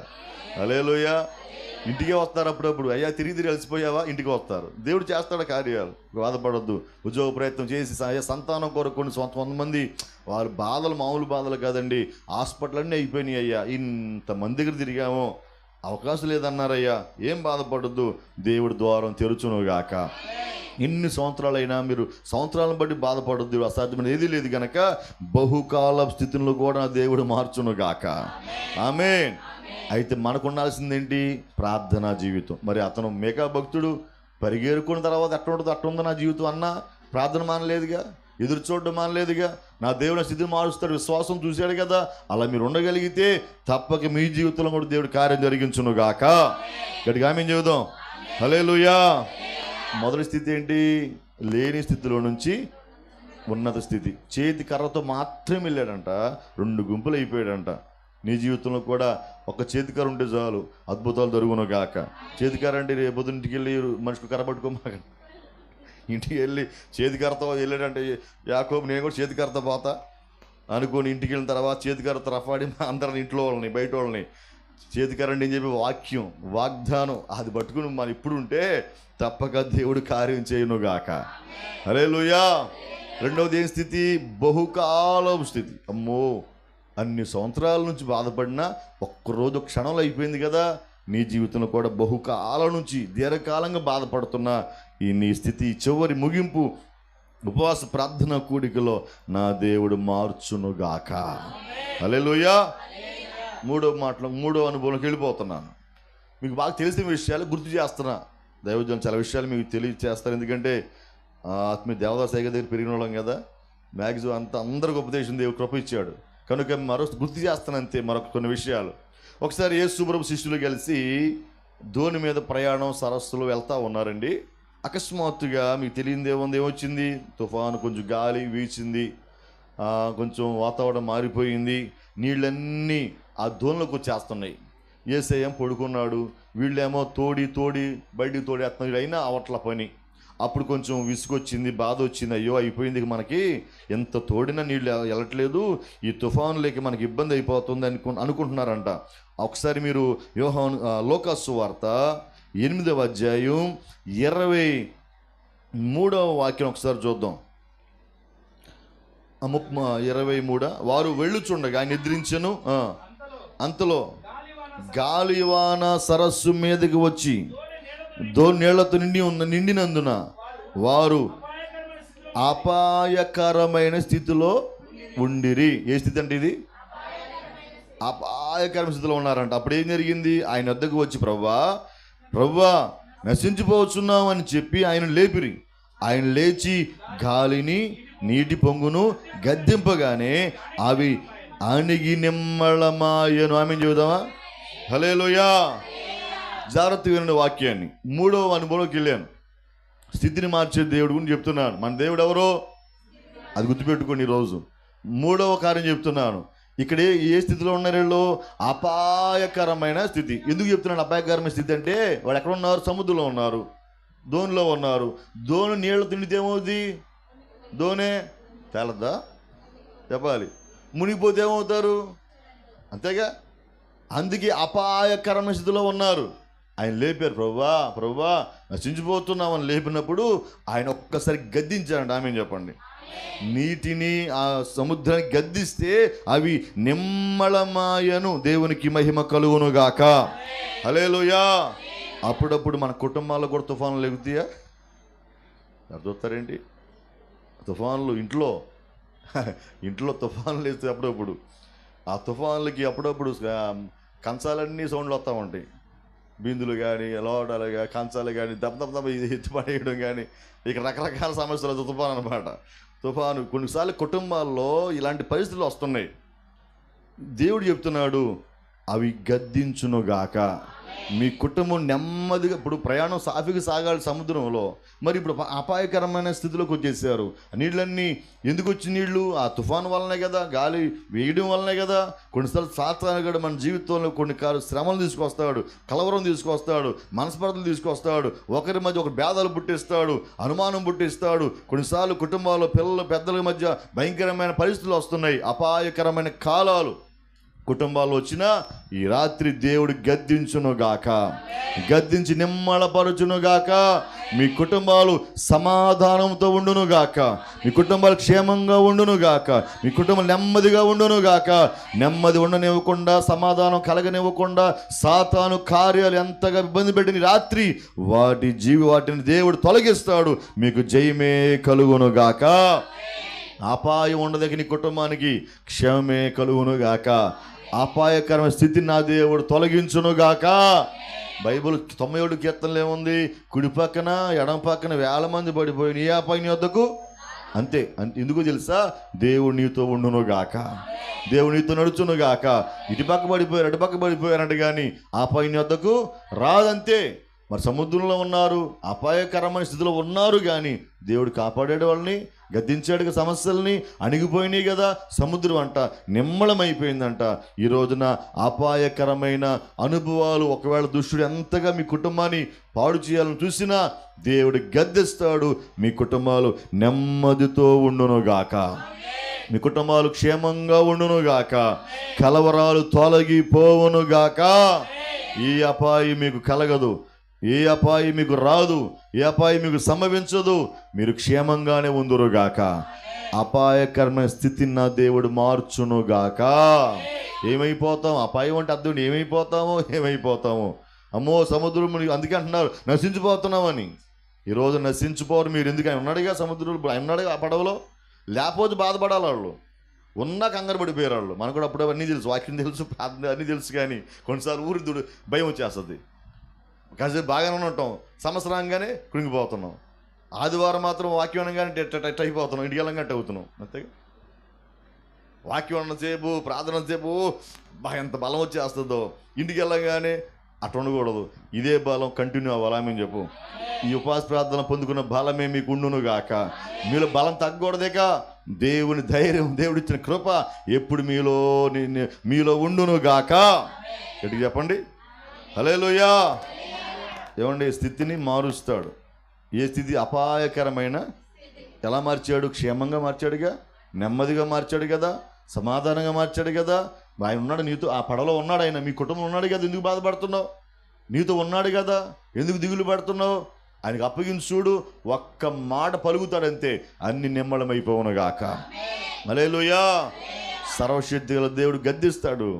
హల్లెలూయా. ఇంటికే వస్తారు అప్పుడప్పుడు. అయ్యా తిరిగి అలసిపోయావా? ఇంటికి వస్తారు. దేవుడు చేస్తాడు కార్యాలు. బాధపడొద్దు. ఉద్యోగ ప్రయత్నం చేసి సంతానం కొరకు కొంతమంది వారి బాధలు మామూలు బాధలు కాదండి. హాస్పిటల్ అన్నీ అయిపోయినాయి. అయ్యా ఇంతమంది దగ్గర తిరిగామో, అవకాశం లేదన్నారయ్యా. ఏం బాధపడొద్దు, దేవుడు ద్వారం తెరుచును గాక. ఎన్ని సంవత్సరాలైనా మీరు సంవత్సరాలను బట్టి బాధపడొద్దు. అసాధ్యమైన ఏది లేదు గనక బహుకాల స్థితుల్లో కూడా దేవుడు మార్చును గాక. ఆమేన్. అయితే మనకు ఉండాల్సిందేంటి? ప్రార్థనా జీవితం. మరి అతను మేకా భక్తుడు పరిగెరుకున్న తర్వాత అట్టుందో నా జీవితం అన్నా ప్రార్థన మానలేదుగా, ఎదురు చూడడం మానలేదుగా. నా దేవుని స్థితిని మారుస్తాడు, విశ్వాసం చూశాడు కదా. అలా మీరు ఉండగలిగితే తప్పక మీ జీవితంలో కూడా దేవుడు కార్యం జరిగించును గాక. గట్టిగా ఆమేన్ చెబుదాం. హల్లెలూయా. మొదటి స్థితి ఏంటి? లేని స్థితిలో నుంచి ఉన్నత స్థితి. చేతి కర్రతో మాత్రమే వెళ్ళాడంట, 2 గుంపులు అయిపోయాడంట. నీ జీవితంలో కూడా ఒక చేతికర్ర ఉంటే చాలు, అద్భుతాలు జరుగును గాక. చేతికర్ర అంటే రేపు ఇంటికి వెళ్ళి మనిషికి కర్ర పట్టుకోమాక. ఇంటికి వెళ్ళి చేతికర్రతో వెళ్ళాడంటే యాకోబు నేను కూడా చేతికర్రతో పోతా అనుకోని ఇంటికి వెళ్ళిన తర్వాత చేతికర్రతో రఫాడి అందరిని, ఇంట్లో వాళ్ళని బయట వాళ్ళని, చేతికర్రండి అని చెప్పి వాక్యం, వాగ్దానం అది పట్టుకుని మనం ఇప్పుడు ఉంటే తప్పక దేవుడు కార్యం చేయును గాక. హల్లెలూయా. రెండవది ఏం స్థితి? బహుకాలం స్థితి. అమ్మో, అన్ని సంవత్సరాల నుంచి బాధపడినా ఒక్కరోజు క్షణంలో అయిపోయింది కదా. నీ జీవితంలో కూడా బహుకాలం నుంచి దీర్ఘకాలంగా బాధపడుతున్న ఈ నీ స్థితి చివరి ముగింపు ఉపవాస ప్రార్థన కూడికలో నా దేవుడు మార్చునుగాక. హల్లెలూయా. మూడో అనుభవంలోకి వెళ్ళిపోతున్నాను. మీకు బాగా తెలిసిన విషయాలు గుర్తు చేస్తున్నా. దైవజనం చాలా విషయాలు మీకు తెలియజేస్తారు. ఎందుకంటే ఆత్మీయ దేవదాస్ ఐగ దగ్గర పెరిగిన వాళ్ళం కదా. మ్యాక్సిమం అందరికి ఉపదేశం దేవుడు కృప ఇచ్చాడు కనుక మరో గుర్తు చేస్తానంతే మరొక కొన్ని విషయాలు. ఒకసారి యేసు ప్రభు శిష్యులు కలిసి ధోని మీద ప్రయాణం సరస్సులో వెళ్తూ ఉన్నారండి. అకస్మాత్తుగా మీకు తెలియదు ఏమొచ్చింది? తుఫాను, కొంచెం గాలి వీచింది, కొంచెం వాతావరణం మారిపోయింది. నీళ్ళన్నీ ఆ ధోనిలోకి వచ్చేస్తున్నాయి. యేసయ్య పడుకున్నాడు, వీళ్ళేమో తోడి బయటికి తోడేస్తున్నారు. అయినా అవట్ల పని. అప్పుడు కొంచెం విసుగొచ్చింది, బాధ వచ్చింది. అయ్యో అయిపోయింది మనకి, ఎంత తోడినా నీళ్ళు వెళ్ళట్లేదు, ఈ తుఫానులకి మనకి ఇబ్బంది అయిపోతుంది అనుకుంటున్నారంట. ఒకసారి మీరు లూకా సువార్త 8వ అధ్యాయం 23వ వాక్యం ఒకసారి చూద్దాం. 23. వారు వెళ్ళుచుండగా నిద్రించెను. అంతలో గాలివాన సరస్సు మీదకి వచ్చి నీళ్లతో నిండినందున వారు అపాయకరమైన స్థితిలో ఉండిరి. ఏ స్థితి అంటే ఇది? అపాయకరమైన స్థితిలో ఉన్నారంట. అప్పుడు ఏం జరిగింది? ఆయన వద్దకు వచ్చి ప్రభువా నశించిపోతున్నాం అని చెప్పి ఆయన లేపిరి. ఆయన లేచి గాలిని నీటి పొంగును గద్దింపగానే అవి అణిగి నిమ్మళమాయను. ఆమె చెబుదామా? హల్లెలూయా. జాగ్రత్త వినండి వాక్యాన్ని. 3వ అనుభవంలోకి వెళ్ళాను. స్థితిని మార్చే దేవుడు గురించి చెప్తున్నాను. మన దేవుడు ఎవరో అది గుర్తుపెట్టుకోండి. ఈరోజు 3వ కార్యం చెప్తున్నాను. ఇక్కడ ఏ స్థితిలో ఉన్నారు వీళ్ళు? అపాయకరమైన స్థితి. ఎందుకు చెప్తున్నాను అపాయకరమైన స్థితి అంటే? వాళ్ళు ఎక్కడ ఉన్నారు? సముద్రంలో ఉన్నారు, ధోనిలో ఉన్నారు. ధోని నీళ్ళు తిండితే ఏమవుతుంది? ధోనే తేలద్దా? చెప్పాలి. మునిగిపోతే ఏమవుతారు? అంతేగా. అందుకే అపాయకరమైన స్థితిలో ఉన్నారు. ఆయన లేపారు. ప్రభువా నశించిపోతున్నామని లేపినప్పుడు ఆయన ఒక్కసారి గద్దించారంట. ఆమె చెప్పండి. నీటిని ఆ సముద్రాన్ని గద్దిస్తే అవి నిమ్మళమాయను. దేవునికి మహిమ కలుగును గాక. హల్లెలూయా. అప్పుడప్పుడు మన కుటుంబాల్లో కూడా తుఫానులు లేగుతాయా? చూస్తారేంటి? తుఫాన్లు ఇంట్లో తుఫాన్లు వేస్తే అప్పుడప్పుడు ఆ తుఫాన్లకి అప్పుడప్పుడు కంచాలన్నీ సౌండ్లు వస్తూ ఉంటాయి. బిందులు కానీ, లోటాలు కానీ, కంచాలు కానీ దెబ్బ ఎత్తి పడేయడం కానీ, ఇక రకరకాల సమస్యలు తుఫాను అనమాట. తుఫాను కొన్నిసార్లు కుటుంబాల్లో ఇలాంటి పరిస్థితులు వస్తున్నాయి. దేవుడు చెప్తున్నాడు, అవి గద్దించునుగాక. మీ కుటుంబం నెమ్మదిగా, ఇప్పుడు ప్రయాణం సాఫీగా సాగాలి సముద్రంలో, మరి ఇప్పుడు అపాయకరమైన స్థితిలోకి వచ్చేసారు. నీళ్ళన్నీ ఎందుకు వచ్చి నీళ్లు? ఆ తుఫాను వల్లనే కదా, గాలి వేయడం వల్లనే కదా. కొన్నిసార్లు సాతానుగాడు మన జీవితంలో కొన్ని శ్రమలు తీసుకొస్తాడు, కలవరం తీసుకొస్తాడు, మనస్పర్ధలు తీసుకొస్తాడు, ఒకరి మధ్య ఒక భేదాలు పుట్టిస్తాడు, అనుమానం పుట్టిస్తాడు. కొన్నిసార్లు కుటుంబాల్లో పిల్లలు పెద్దల మధ్య భయంకరమైన పరిస్థితులు వస్తున్నాయి, అపాయకరమైన కాలాలు కుటుంబాల్లో వచ్చినా ఈ రాత్రి దేవుడు గద్దించునుగాక, గద్దించి నిమ్మళపరచునుగాక. మీ కుటుంబాలు సమాధానంతో ఉండునుగాక, మీ కుటుంబాలు క్షేమంగా ఉండునుగాక, మీ కుటుంబం నెమ్మదిగా ఉండునుగాక. నెమ్మది ఉండనివ్వకుండా, సమాధానం కలగనివ్వకుండా సాతాను కార్యాలు ఎంతగా ఇబ్బంది పెట్టిన రాత్రి వాటిని దేవుడు తొలగిస్తాడు. మీకు జయమే కలుగునుగాక. అపాయం ఉండదకి నీ కుటుంబానికి క్షేమమే కలుగునుగాక. అపాయకరమైన స్థితిని నా దేవుడు తొలగించునుగాక. బైబిల్ 97 కీర్తనలు ఏముంది? కుడి పక్కన ఎడమ పక్కన వేల మంది పడిపోయి నీ అపాయం వద్దకు అంతే. ఎందుకు తెలుసా? దేవుడు నీతో ఉండునుగాక, దేవుడు నీతో నడుచునుగాక. ఇటు పక్క పడిపోయారు, అటు పక్క పడిపోయారంట, కానీ అపాయం వద్దకు రాదంతే. మరి సముద్రంలో ఉన్నారు, అపాయకరమైన స్థితిలో ఉన్నారు, కానీ దేవుడు కాపాడాడు వాళ్ళని, గద్దించాడు సమస్యల్ని, అణిగిపోయినాయి కదా. సముద్రం అంట నిమ్మళమైపోయిందంట. ఈ రోజున అపాయకరమైన అనుభవాలు, ఒకవేళ దుష్టుడు ఎంతగా మీ కుటుంబాన్ని పాడు చేయాలని చూసినా దేవుడు గద్దిస్తాడు. మీ కుటుంబాలు నెమ్మదితో ఉండునుగాక, మీ కుటుంబాలు క్షేమంగా ఉండునుగాక, కలవరాలు తొలగిపోవునుగాక. ఈ అపాయం మీకు కలగదు, ఏ అపాయం మీకు రాదు, ఏ అపాయం మీకు సంభవించదు. మీరు క్షేమంగానే ఉందురుగాక. అపాయకరమైన స్థితిని నా దేవుడు మార్చునుగాక. ఏమైపోతాం? అపాయం అంటే అర్థం ఏమైపోతామో. అమ్మో సముద్రం, అందుకే అంటున్నారు నశించిపోతున్నామని. ఈరోజు నశించిపోరు మీరు. ఎందుకు? ఆయన ఉన్నాడుగా సముద్రంలో, ఆయన ఉన్నాడుగా ఆ పడవలో. లేకపోతే బాధపడాలి వాళ్ళు, ఉన్నా కంగారు పడిపోయారు వాళ్ళు. మనకు కూడా అప్పుడు అన్నీ తెలుసు, వాక్యం తెలుసు, ప్రార్థన అన్నీ తెలుసు, కానీ కొన్నిసార్లు ఊరిదుడు భయం వచ్చేస్తుంది. కాసేపు బాగానే ఉంటాం, సంవత్సరంగానే కృంగిపోతున్నాం. ఆదివారం మాత్రం వాక్యం అనగానే టెట్ అయిపోతున్నాం, ఇంటికి వెళ్ళంగా అవుతున్నాం. అంతేగా వాక్యం అన్నసేపు, ప్రార్థన సేపు ఎంత బలం వచ్చేస్తుందో, ఇంటికి వెళ్ళగానే అట్లా ఉండకూడదు. ఇదే బలం కంటిన్యూ అవ్వాలి. ఆమె చెప్పు, ఈ ఉపవాస ప్రార్థన పొందుకున్న బలమే మీకు ఉండునుగాక. మీలో బలం తగ్గకూడదేక. దేవుని ధైర్యం, దేవుడిచ్చిన కృప ఎప్పుడు మీలో ఉండునుగాక. ఎటు చెప్పండి? హల్లెలూయా. ఏమండి? స్థితిని మారుస్తాడు. ఏ స్థితి? అపాయకరమైన ఎలా మార్చాడు? క్షేమంగా మార్చాడుగా, నెమ్మదిగా మార్చాడు కదా, సమాధానంగా మార్చాడు కదా. ఆయన ఉన్నాడు నీతో, ఆ పడవలో ఉన్నాడు ఆయన, మీ కుటుంబం ఉన్నాడు కదా, ఎందుకు బాధపడుతున్నావు? నీతో ఉన్నాడు కదా, ఎందుకు దిగులు పడుతున్నావు? ఆయనకు అప్పగించి చూడు, ఒక్క మాట పలుకుతాడంతే, అన్ని నిమ్మళమైపోవునుగాక. హల్లెలూయా. సర్వశక్తి గల దేవుడు గద్దిస్తాడు,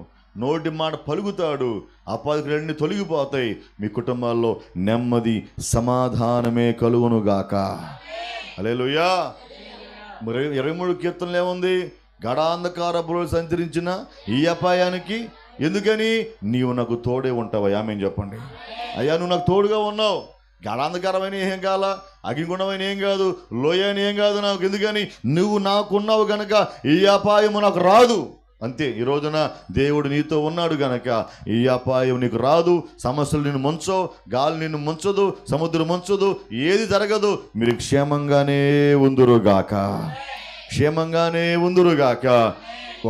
నోటి మాట పలుకుతాడు, అపాయకులన్నీ తొలగిపోతాయి. మీ కుటుంబాల్లో నెమ్మది, సమాధానమే కలుగునుగాక. హల్లెలూయా. 23 కీర్తనలు ఏముంది? గడాంధకారపులో సంచరించిన ఈ అపాయానికి ఎందుకని? నీవు నాకు తోడే ఉంటావా? ఆమె చెప్పండి. అయ్యా నువ్వు నాకు తోడుగా ఉన్నావు. గడాంధకారమైన ఏం కాల, అగ్నిగుండమైన ఏం కాదు, లోయ అని ఏం కాదు నాకు. ఎందుకని? నువ్వు నాకున్నావు గనక ఈ అపాయము నాకు రాదు. అంతే. ఈ రోజున దేవుడు నీతో ఉన్నాడు గనక ఈ అపాయం నీకు రాదు. సమస్యలు నిన్ను ముంచవు, గాలి నిన్ను ముంచదు, సముద్రం ముంచదు, ఏది జరగదు. మీరు క్షేమంగానే ఉందురుగాక, క్షేమంగానే ఉందురుగాక.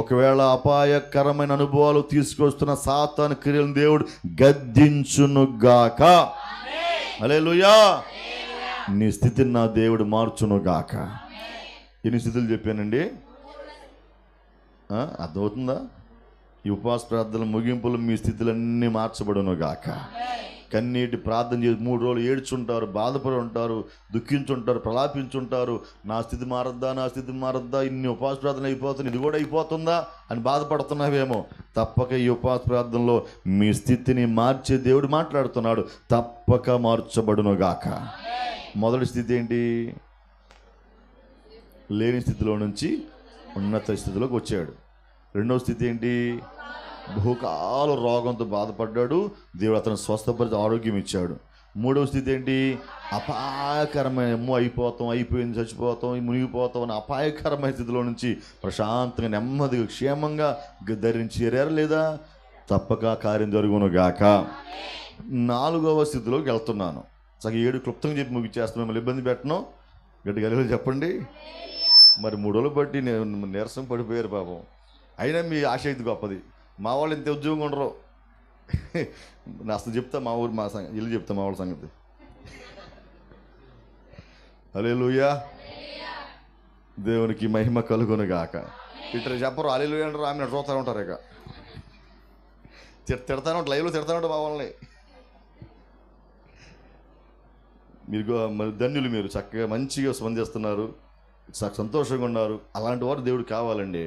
ఒకవేళ అపాయకరమైన అనుభవాలు తీసుకొస్తున్న సాతాను క్రియలను దేవుడు గద్దించునుగాక. హల్లెలూయా. నీ స్థితిని నా దేవుడు మార్చునుగాక. ఎన్ని స్థితులు చెప్పానండి? అర్థమవుతుందా? ఈ ఉపవాస ప్రార్థనల ముగింపులు మీ స్థితులన్నీ మార్చబడునుగాక. కన్నీటి ప్రార్థన చేసి 3 రోజులు ఏడ్చుంటారు, బాధపడి ఉంటారు, దుఃఖించుంటారు, ప్రలాపించుంటారు. నా స్థితి మారద్దా, నా స్థితి మారద్దా, ఇన్ని ఉపవాస ప్రార్థనలు అయిపోతుంది, ఇది కూడా అయిపోతుందా అని బాధపడుతున్నావేమో. తప్పక ఈ ఉపవాస ప్రార్థనలో మీ స్థితిని మార్చే దేవుడు మాట్లాడుతున్నాడు. తప్పక మార్చబడునుగాక. మొదటి స్థితి ఏంటి? లేని స్థితిలో నుంచి ఉన్నత స్థితిలోకి వచ్చాడు. రెండవ స్థితి ఏంటి? బహుకాల రోగంతో బాధపడ్డాడు, దేవుడు అతను స్వస్థపరిచి ఆరోగ్యం ఇచ్చాడు. మూడవ స్థితి ఏంటి? అపాయకరమైన అయిపోయింది, చచ్చిపోతాం, మునిగిపోతాం అని అపాయకరమైన స్థితిలో నుంచి ప్రశాంతంగా, నెమ్మదిగా, క్షేమంగా ధరించి చేరారు లేదా? తప్పక కార్యం జరుగును గాక. 4వ స్థితిలోకి వెళ్తున్నాను. 7 క్లుప్తంగా చెప్పి ముగిచ్చేస్తాను, మిమ్మల్ని ఇబ్బంది పెట్టను. గట్టిగా చెప్పండి. మరి 3 రోజులు బట్టి నేను నీరసం పడిపోయారు పాపం. అయినా మీ ఆసక్తి గొప్పది. మా వాళ్ళు ఇంత ఉద్యోగం ఉండరు. నా అసలు చెప్తా, మా ఊరు మా ఇల్లు చెప్తా మా వాళ్ళ సంగతి. హల్లెలూయా, దేవునికి మహిమ కలుగును గాక. ఇట్లా చెప్పరు హల్లెలూయా అంటారు, ఆమె చూస్తూ ఉంటారు. ఇక తిడతాను ఉంటారు, లైవ్లో తిడతా ఉంటారు మా వాళ్ళని. మీరు ధన్యులు, మీరు చక్కగా మంచిగా స్పందిస్తున్నారు, సంతోషంగా ఉన్నారు. అలాంటి వారు దేవుడు కావాలండి.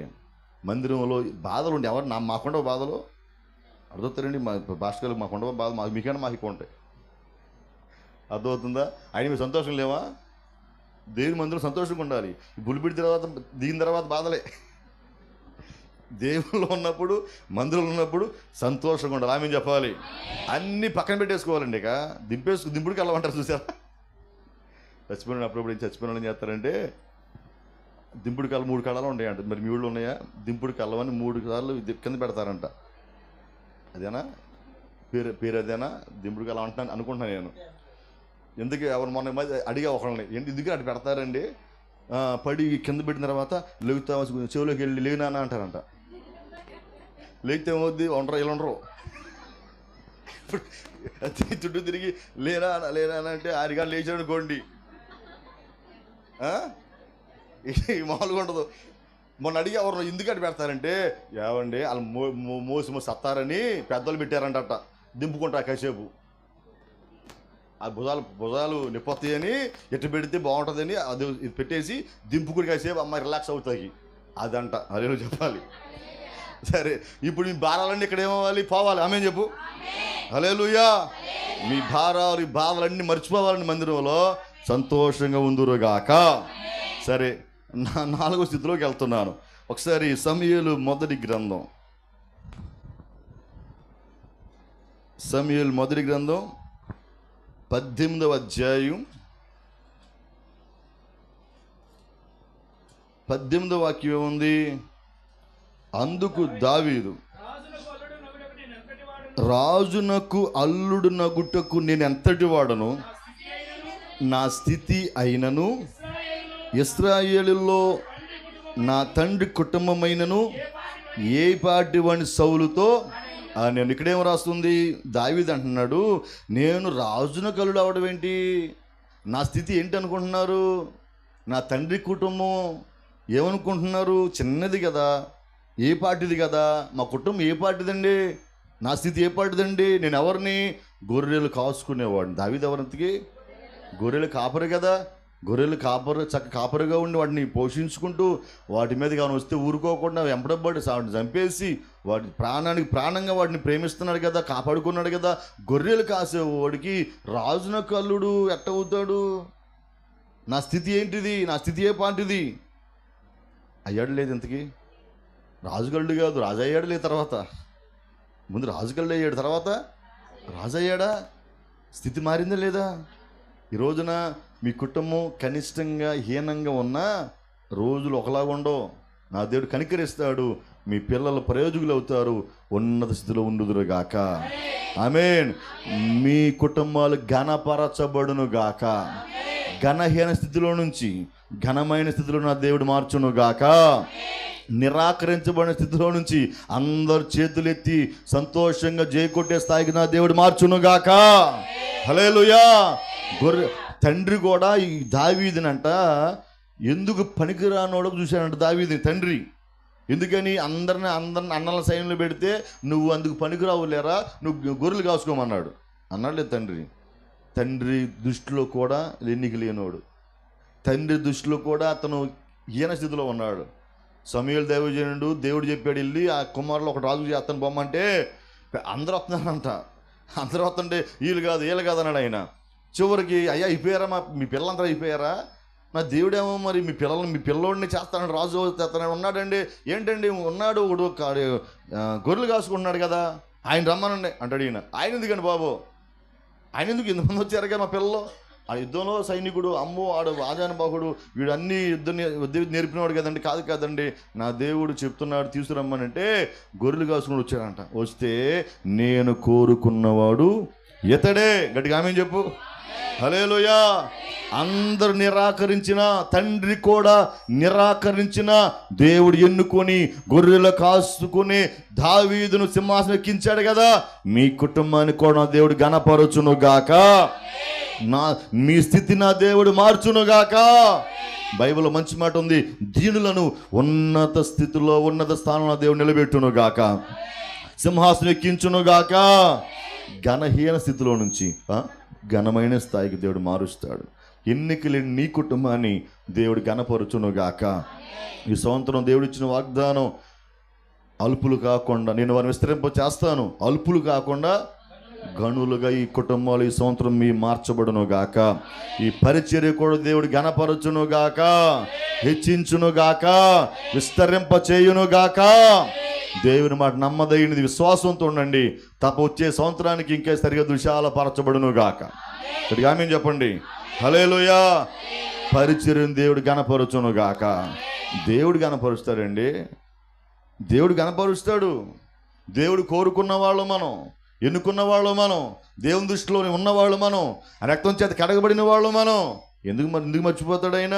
మందిరంలో బాధలు ఉండి ఎవరు మాకుండవు బాధలు అర్థవుతారండి. మా భాషలు మాకుండవు బాధ, మీకైనా మాకు ఎక్కువ ఉంటాయి. అర్థమవుతుందా? ఆయన మీరు సంతోషం లేవా? దేవుని మందిరం సంతోషంగా ఉండాలి. బులిపిడి తర్వాత దీని తర్వాత బాధలే. దేవుళ్ళు ఉన్నప్పుడు, మందిరంలో ఉన్నప్పుడు సంతోషంగా ఉండాలి. ఆమె చెప్పాలి. అన్నీ పక్కన పెట్టేసుకోవాలండి. ఇక దింపుడికి వెళ్ళమంటారు చూసారా? చచ్చిపోయిన అప్పుడప్పుడు ఏం చచ్చిపోయిన ఏం చేస్తారంటే దింపుడు కళ్ళ 3 కళ్ళలు ఉంటాయంట. మరి మీ ఊళ్ళో ఉన్నాయా? దింపుడు కళ్ళవని 3 సార్లు కింద పెడతారంట. అదేనా పేరు అదేనా? దింపుడు కళ్ళ అంటున్నాను అనుకుంటున్నాను నేను. ఎందుకు ఎవరు మొన్న అడిగా ఒకళ్ళని, ఏంటి ఎందుకు అటు పెడతారండి? పడి కింద పెట్టిన తర్వాత లేగుతా చెవులోకి వెళ్ళి లేనా అంటారంట. లేగితే ఏమవుద్ది? ఉండరు, ఇలా ఉండరు. చుట్టూ తిరిగి లేనా అంటే ఆరిగా లేచాడు అనుకోండి, మామూలుగా ఉండదు. మొన్న అడిగి ఎవరు ఎందుకు అటు పెడతారంటే, ఏమండి వాళ్ళు మోసి సత్తారని పెద్దలు పెట్టారంట. దింపుకుంటా కాసేపు ఆ భుజాలు నొప్పొస్తాయని, ఎట్టు పెడితే బాగుంటుందని అది ఇది పెట్టేసి దింపుకుని కాసేపు అమ్మాయి రిలాక్స్ అవుతాయి అదంట. అదే చెప్పాలి. సరే, ఇప్పుడు మీ భారాలన్నీ ఇక్కడ ఏమవ్వాలి? పోవాలి. ఆమె చెప్పు. హల్లెలూయా. మీ భారాలు, ఈ బాధలన్నీ మర్చిపోవాలని మందిరంలో సంతోషంగా ఉందురుగాక. సరే, 4వ స్థితిలోకి వెళ్తున్నాను. ఒకసారి సమూయేలు మొదటి గ్రంథం 18వ అధ్యాయం 18వ వాక్యం ఏముంది? అందుకు దావీదు, రాజునకు అల్లుడు నగుటకు నేను ఎంతటి వాడను, నా స్థితి అయినను ఇశ్రాయేలులో నా తండ్రి కుటుంబమైనను ఏ పాటి వాని సౌలుతో. నేను ఇక్కడేమో రాస్తుంది? దావీదు అంటున్నాడు, నేను రాజునకు అల్లుడు అవడం ఏంటి? నా స్థితి ఏంటి అనుకుంటున్నారు? నా తండ్రి కుటుంబం ఏమనుకుంటున్నారు? చిన్నది కదా, ఏ పాటిది కదా. మా కుటుంబం ఏ పాటిదండి? నా స్థితి ఏ పాటిదండి? నేను ఎవరిని? గొర్రెలు కాసుకునేవాడిని. దావీదు ఎవరంతకి? గొర్రెలు కాపరు కదా. గొర్రెలు కాపరుగా ఉండి వాటిని పోషించుకుంటూ, వాటి మీద కానీ వస్తే ఊరుకోకుండా వెంపడబడి వాటిని చంపేసి వాటి ప్రాణానికి ప్రాణంగా వాటిని ప్రేమిస్తున్నాడు కదా, కాపాడుకున్నాడు కదా. గొర్రెలు కాసేవాడికి రాజునకు అల్లుడు ఎట్ట అవుతాడు? నా స్థితి ఏంటిది? నా స్థితి ఏ పాటిది? అయ్యాడు లేదు ఇంతకీ. రాజుగల్లుడు కాదు, రాజు అయ్యాడు లేదు. తర్వాత ముందు రాజుగల్లుడు అయ్యాడు, తర్వాత రాజు అయ్యాడా? స్థితి మారిందా లేదా? ఈ రోజున మీ కుటుంబం కనిష్టంగా హీనంగా ఉన్నా రోజులు ఒకలాగా ఉండవు. నా దేవుడు కనికరిస్తాడు. మీ పిల్లలు ప్రయోజకులు అవుతారు, ఉన్నత స్థితిలో ఉండుదురుగాక. ఆమేన్. మీ కుటుంబాలు ఘనపరచబడును గాక. ఘనహీన స్థితిలో నుంచి ఘనమైన స్థితిలో నా దేవుడు మార్చును గాక. నిరాకరించబడిన స్థితిలో నుంచి అందరు చేతులెత్తి సంతోషంగా జయకొట్టే స్థాయికి నా దేవుడు మార్చును గాక. హల్లెలూయా. తండ్రి కూడా ఈ దావీదునంట ఎందుకు పనికిరానోడకు చూశానంట. దావీదు తండ్రి ఎందుకని? అందరిని అన్నల సైన్యంలో పెడితే నువ్వు అందుకు పనికిరావు లేరా, నువ్వు గొర్రెలు కాసుకోమన్నాడు. అన్నాడు లేదు తండ్రి. తండ్రి దృష్టిలో కూడా ఎన్నిక లేనోడు, తండ్రి దృష్టిలో కూడా అతను హీన స్థితిలో ఉన్నాడు. సమూయేలు దైవజనుడు, దేవుడు చెప్పాడు వెళ్ళి ఆ కుమారులు ఒక రాజు చేస్తాను బొమ్మ అంటే అందరూ వస్తున్నారంట. అందరూ వస్తుంటే వీళ్ళు కాదు అన్నాడు ఆయన. చివరికి అయ్యా అయిపోయారా, మీ పిల్లలందరూ అయిపోయారా, నా దేవుడేమో మరి మీ పిల్లోడిని చేస్తానని రాజు చేస్తానని ఉన్నాడండి. ఏంటండి ఉన్నాడు, గొర్రెలు కాసుకుంటున్నాడు కదా, ఆయన రమ్మనండి అంటాడు ఈయన. ఆయన ఎందుకండి బాబు, ఆయన ఎందుకు ఇంతమంది వచ్చారు కదా మా పిల్లలు, ఆ యుద్ధంలో సైనికుడు, అమ్మో ఆడు రాజానుబాహుడు, వీడు అన్ని యుద్ధం నేర్పినవాడు కదండి. కాదండి, నా దేవుడు చెప్తున్నాడు తీసుకురమ్మనంటే గొర్రెలు కాసుకుని వచ్చారంట. వస్తే నేను కోరుకున్నవాడు ఇతడే. గట్టిగా ఆమేన్ చెప్పు. హల్లెలూయా. అందరు నిరాకరించిన, తండ్రి కూడా నిరాకరించిన దేవుడు ఎన్నుకొని గొర్రెలు కాసుకుని దావీదును సింహాసనం ఎక్కించాడు కదా, మీ కుటుంబాన్ని కూడా దేవుడు ఘనపరచును గాక. మీ స్థితి నా దేవుడు మార్చును గాక. బైబిల్లో మంచి మాట ఉంది, దీనులను ఉన్నత స్థితిలో ఉన్నత స్థానంలో దేవుడు నిలబెట్టును గాక, సింహాసనం ఎక్కించును గాక. ఘనహీన స్థితిలో నుంచి ఘనమైన స్థాయికి దేవుడు మారుస్తాడు. ఎన్నికలేని నీ కుటుంబాన్ని దేవుడు ఘనపరచును గాక. ఈ సంవత్సరం దేవుడు ఇచ్చిన వాగ్దానం, అల్పులు కాకుండా నేను వారిని విస్తరింప చేస్తాను, అల్పులు కాకుండా గనులుగా ఈ కుటుంబాలు ఈ సంవత్సరం మీ మార్చబడును గాక. ఈ పరిచర్య కూడా దేవుడు ఘనపరచును గాక, హెచ్చించును గాక, విస్తరింప చేయును గాక. దేవుని మాట నమ్మదగినది, విశ్వాసంతో ఉండండి. తప్ప వచ్చే సంవత్సరానికి ఇంకా సరిగా విశాల పరచబడును గాక. ఇక్కడికి ఆమేన్ చెప్పండి. హల్లెలూయా. పరిచర్యను దేవుడు ఘనపరచును గాక. దేవుడు ఘనపరుస్తాడండి, దేవుడు ఘనపరుస్తాడు. దేవుడు కోరుకున్న వాళ్ళు మనం, ఎన్నుకున్న వాళ్ళు మనం, దేవుని దృష్టిలో ఉన్నవాళ్ళు మనం, రక్తం చేత కడగబడిన వాళ్ళు మనం. ఎందుకు మర్చిపోతాడు ఆయన?